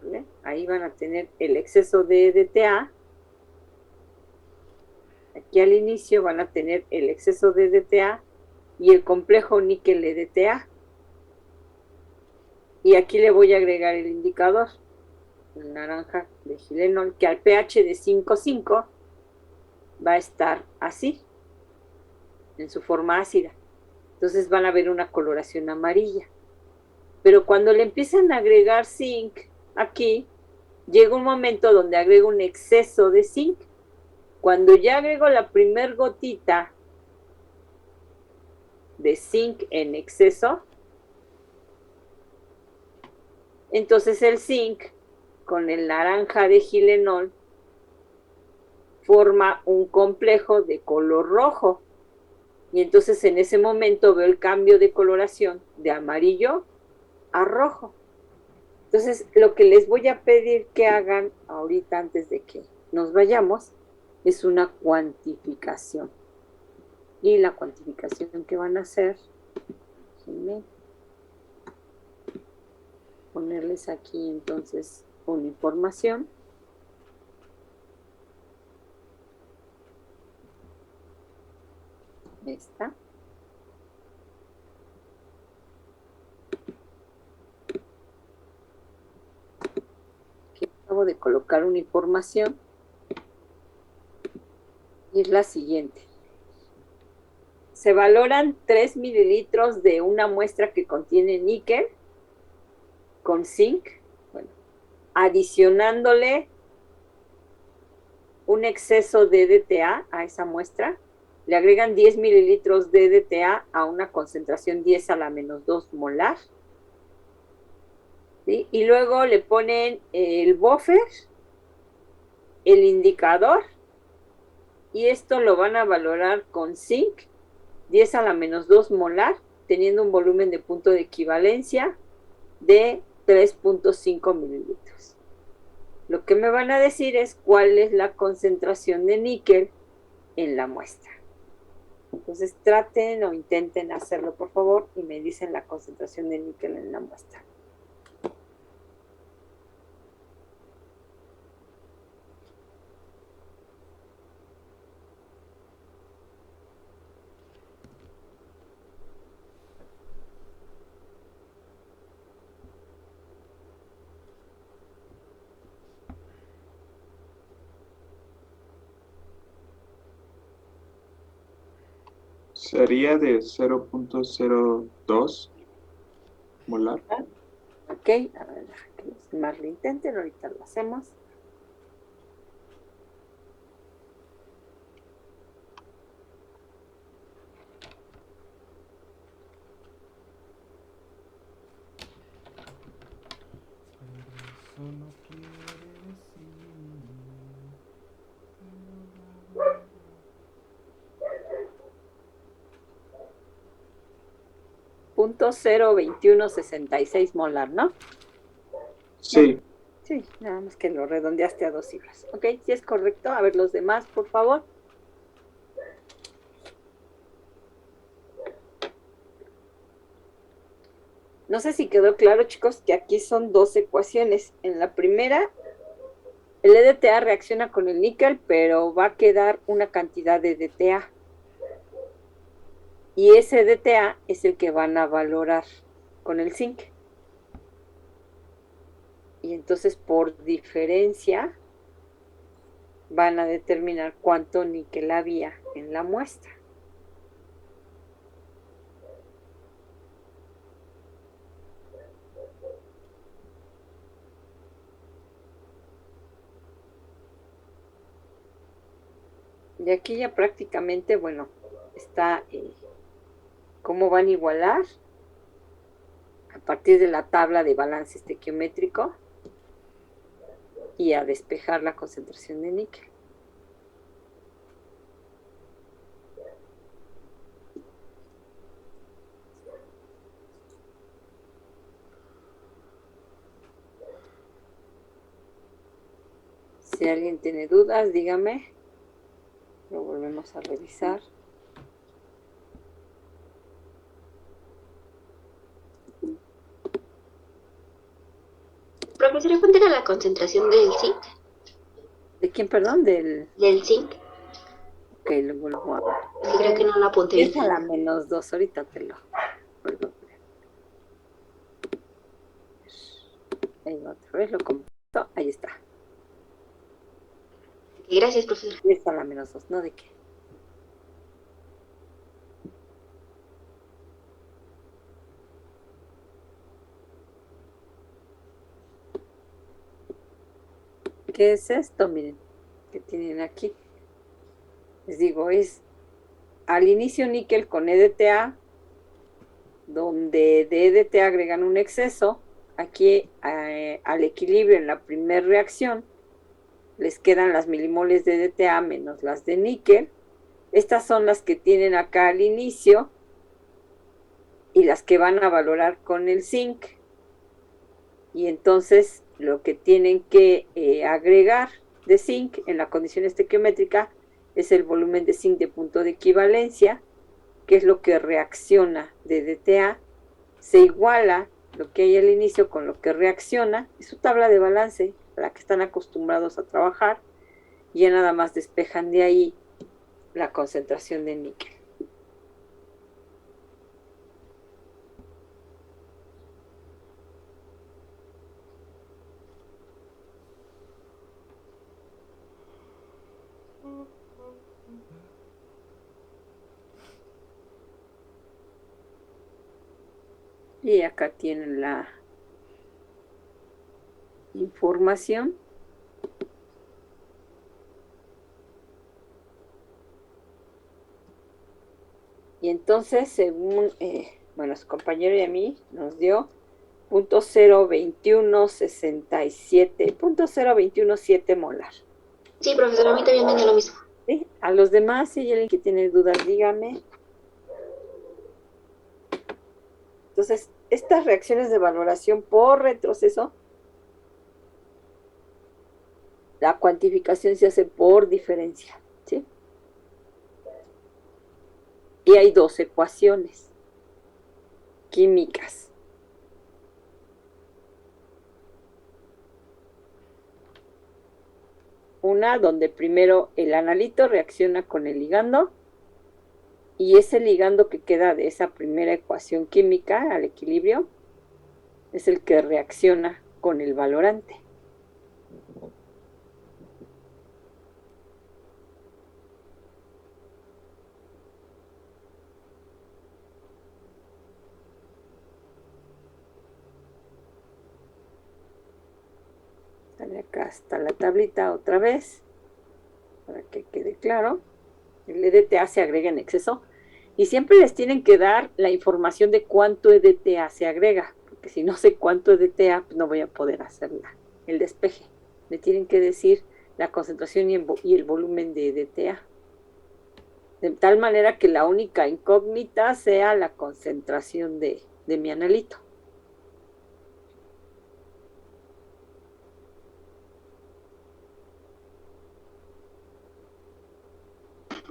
¿Vale? Ahí van a tener el exceso de EDTA. Aquí al inicio van a tener el exceso de EDTA y el complejo níquel EDTA. Y aquí le voy a agregar el indicador, el naranja de Gilenol, que al pH de 5,5 va a estar así, en su forma ácida. Entonces van a ver una coloración amarilla. Pero cuando le empiezan a agregar zinc aquí, llega un momento donde agrego un exceso de zinc. Cuando ya agrego la primer gotita de zinc en exceso, entonces el zinc con el naranja de Gilenol forma un complejo de color rojo. Y entonces en ese momento veo el cambio de coloración de amarillo a rojo. Entonces lo que les voy a pedir que hagan ahorita antes de que nos vayamos es una cuantificación. Y la cuantificación que van a hacer, déjenme ponerles aquí entonces una información. Esta. Aquí acabo de colocar una información y es la siguiente. Se valoran 3 mililitros de una muestra que contiene níquel con zinc, bueno, adicionándole un exceso de EDTA a esa muestra, le agregan 10 mililitros de EDTA a una concentración 10 a la menos 2 molar, ¿sí? Y luego le ponen el buffer, el indicador, y esto lo van a valorar con zinc 10 a la menos 2 molar, teniendo un volumen de punto de equivalencia de 3.5 mililitros. Lo que me van a decir es cuál es la concentración de níquel en la muestra. Entonces traten o intenten hacerlo, por favor, y me dicen la concentración de níquel en la muestra. Sería de 0.02 molar. Ok, a ver, que los demás lo intenten, ahorita lo hacemos. Solo quiere decir. 0.02166 molar, ¿no? Sí. Sí, nada más que lo redondeaste a 2 cifras. Ok, sí es correcto. A ver los demás, por favor. No sé si quedó claro, chicos, que aquí son 2 ecuaciones. En la primera, el EDTA reacciona con el níquel, pero va a quedar una cantidad de EDTA. Y ese EDTA es el que van a valorar con el zinc. Y entonces, por diferencia, van a determinar cuánto níquel había en la muestra. Y aquí ya prácticamente, bueno, está cómo van a igualar a partir de la tabla de balance estequiométrico y a despejar la concentración de níquel. Si alguien tiene dudas, dígame. Lo volvemos a revisar. Profesora, ¿cuánto era la concentración del zinc? ¿De quién, perdón? Del... Del zinc. Ok, lo vuelvo a ver. Es que creo que no la apunté bien. 10 a la menos 2, ahorita te lo vuelvo a ver. Ahí va otra vez, lo comparto. Ahí está. Gracias, profesora. 10 a la menos 2, ¿no? ¿De qué? ¿Qué es esto? Miren, que tienen aquí. Les digo, es al inicio níquel con EDTA, donde de EDTA agregan un exceso. Aquí al equilibrio en la primera reacción les quedan las milimoles de EDTA menos las de níquel. Estas son las que tienen acá al inicio y las que van a valorar con el zinc. Y entonces lo que tienen que agregar de zinc en la condición estequiométrica es el volumen de zinc de punto de equivalencia, que es lo que reacciona de DTA, se iguala lo que hay al inicio con lo que reacciona, es su tabla de balance a la que están acostumbrados a trabajar, y ya nada más despejan de ahí la concentración de níquel. Y acá tienen la información. Y entonces, según, bueno, su compañero y a mí, nos dio 0.02167, 0.0217 molar. Sí, profesora, a mí también me dio lo mismo. ¿Sí? A los demás, si hay alguien que tiene dudas, dígame. Entonces, estas reacciones de valoración por retroceso, la cuantificación se hace por diferencia, ¿sí? Y hay dos ecuaciones químicas. Una donde primero el analito reacciona con el ligando, y ese ligando que queda de esa primera ecuación química al equilibrio es el que reacciona con el valorante. Acá está la tablita otra vez, para que quede claro. El EDTA se agrega en exceso, y siempre les tienen que dar la información de cuánto EDTA se agrega, porque si no sé cuánto EDTA, pues no voy a poder hacer el despeje. Me tienen que decir la concentración y el volumen de EDTA. De tal manera que la única incógnita sea la concentración de mi analito.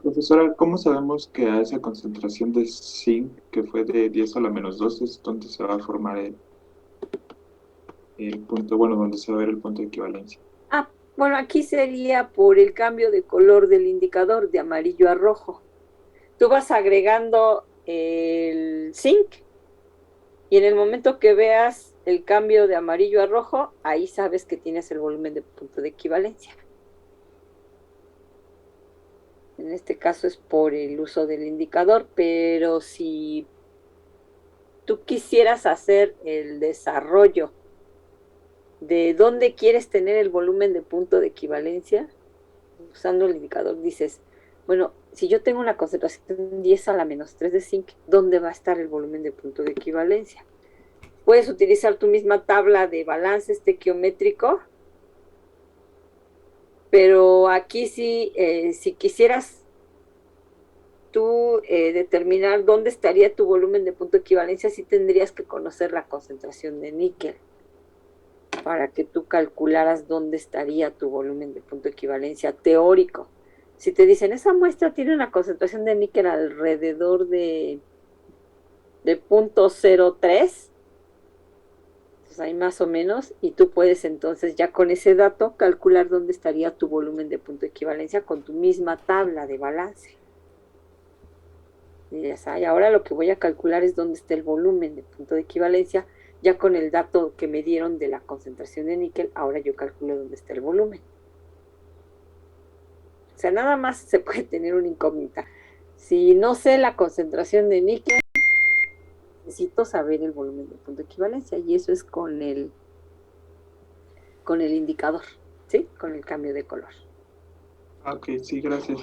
Profesora, ¿cómo sabemos que a esa concentración de zinc, que fue de 10 a la menos 2, es donde se va a formar el punto, bueno, donde se va a ver el punto de equivalencia? Ah, bueno, aquí sería por el cambio de color del indicador de amarillo a rojo. Tú vas agregando el zinc y en el momento que veas el cambio de amarillo a rojo, ahí sabes que tienes el volumen de punto de equivalencia. En este caso es por el uso del indicador, pero si tú quisieras hacer el desarrollo de dónde quieres tener el volumen de punto de equivalencia, usando el indicador dices, bueno, si yo tengo una concentración 10 a la menos 3 de zinc, ¿dónde va a estar el volumen de punto de equivalencia? Puedes utilizar tu misma tabla de balance estequiométrico, pero aquí sí, si quisieras tú determinar dónde estaría tu volumen de punto de equivalencia, sí tendrías que conocer la concentración de níquel. para que tú calcularas dónde estaría tu volumen de punto de equivalencia teórico. Si te dicen, esa muestra tiene una concentración de níquel alrededor de 0.03, pues ahí más o menos, y tú puedes entonces ya con ese dato calcular dónde estaría tu volumen de punto de equivalencia con tu misma tabla de balance. Y dirías, ay, ahora lo que voy a calcular es dónde está el volumen de punto de equivalencia, ya con el dato que me dieron de la concentración de níquel, ahora yo calculo dónde está el volumen. O sea, nada más se puede tener una incógnita. Si no sé la concentración de níquel, necesito saber el volumen de punto de equivalencia, y eso es con el indicador, ¿sí? Con el cambio de color. Ok, sí, gracias.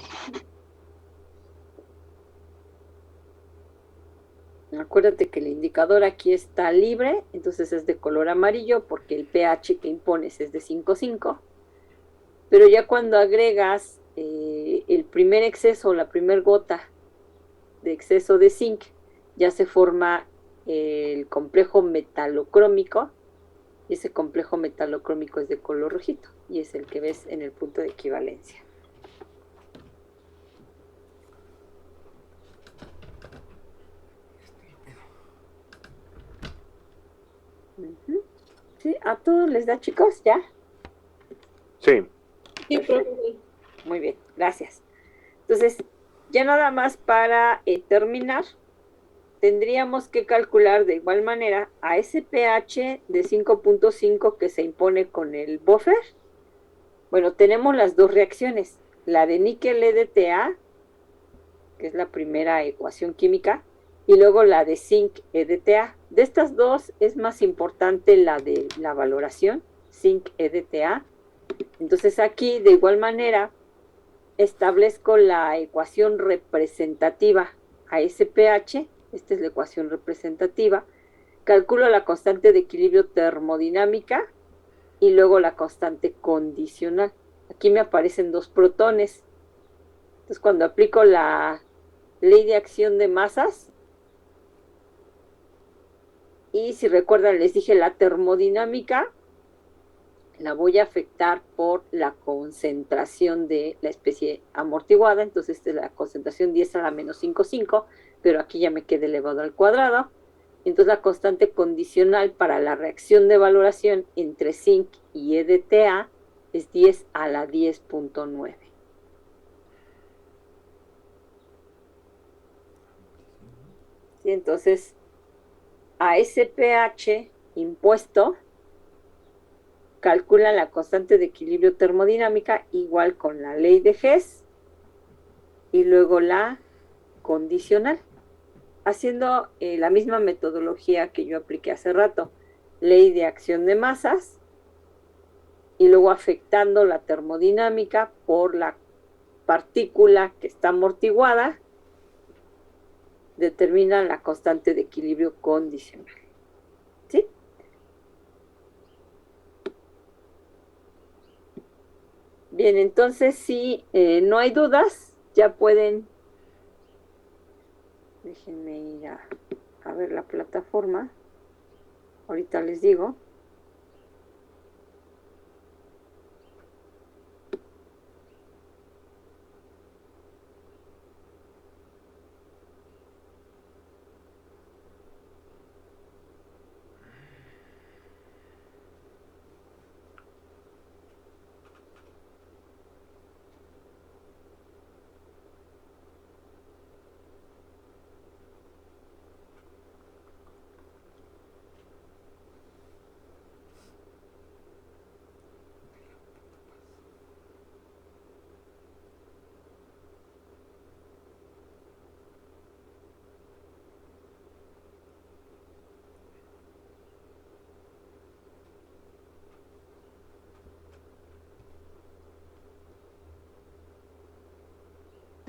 Acuérdate que el indicador aquí está libre, entonces es de color amarillo porque el pH que impones es de 5,5, pero ya cuando agregas el primer exceso, la primera gota de exceso de zinc, ya se forma el complejo metalocrómico, y ese complejo metalocrómico es de color rojito, y es el que ves en el punto de equivalencia. ¿Sí? ¿A todos les da, chicos? ¿Ya? Sí. Sí, profe. Muy bien, gracias. Entonces, ya nada más para terminar, tendríamos que calcular de igual manera a ese pH de 5.5 que se impone con el buffer. Bueno, tenemos las dos reacciones, la de níquel EDTA, que es la primera ecuación química, y luego la de zinc EDTA. De estas dos es más importante la de la valoración, zinc EDTA. Entonces aquí, de igual manera, establezco la ecuación representativa a ese pH, esta es la ecuación representativa, calculo la constante de equilibrio termodinámica y luego la constante condicional. Aquí me aparecen dos protones. Entonces, cuando aplico la ley de acción de masas, y si recuerdan, les dije la termodinámica, la voy a afectar por la concentración de la especie amortiguada, entonces esta es la concentración 10 a la menos 5,5, pero aquí ya me queda elevado al cuadrado. Entonces la constante condicional para la reacción de valoración entre zinc y EDTA es 10 a la 10.9. ¿Sí? Entonces, a ese pH impuesto, calculan la constante de equilibrio termodinámica igual con la ley de Hess y luego la condicional, haciendo la misma metodología que yo apliqué hace rato, ley de acción de masas y luego afectando la termodinámica por la partícula que está amortiguada, determinan la constante de equilibrio condicional. ¿Sí? Bien, entonces si no hay dudas, ya pueden, déjenme ir a ver la plataforma, ahorita les digo.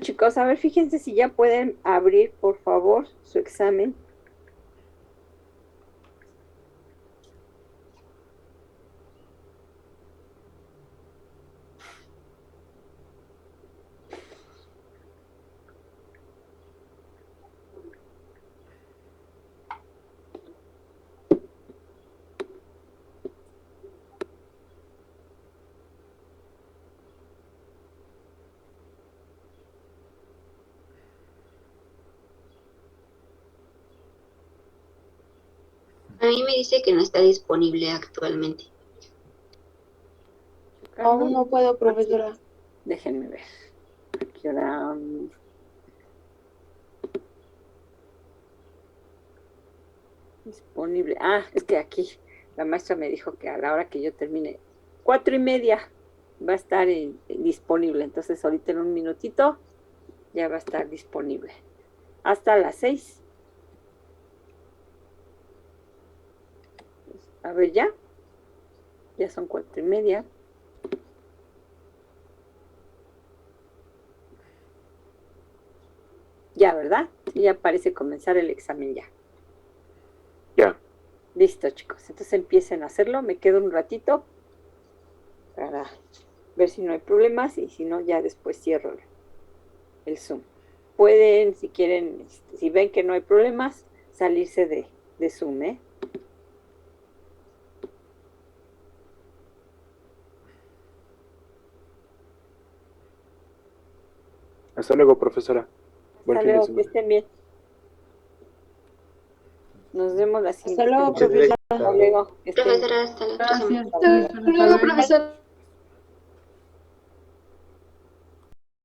Chicos, a ver, fíjense si ya pueden abrir, por favor, su examen. mí me dice que no está disponible actualmente. Aún no puedo, profesora. Déjenme ver. ¿A qué hora? Disponible. Ah, es que aquí la maestra me dijo que a la hora que yo termine, 4:30 va a estar disponible. Entonces ahorita en un minutito ya va a estar disponible. Hasta las 6. A ver, ya son 4:30. Ya, ¿verdad? Sí, ya parece comenzar el examen ya. Ya. Listo, chicos. Entonces empiecen a hacerlo. Me quedo un ratito para ver si no hay problemas y si no, ya después cierro el Zoom. Pueden, si quieren, si ven que no hay problemas, salirse de Zoom, ¿eh? Hasta luego, profesora. Buen Hasta fin de luego, que semana. estén bien. Nos vemos la siguiente Hasta luego, semana. profesora. Hasta luego. Que estén bien. Profesora, hasta la otra Gracias. semana. Hasta luego. Hasta luego, profesor.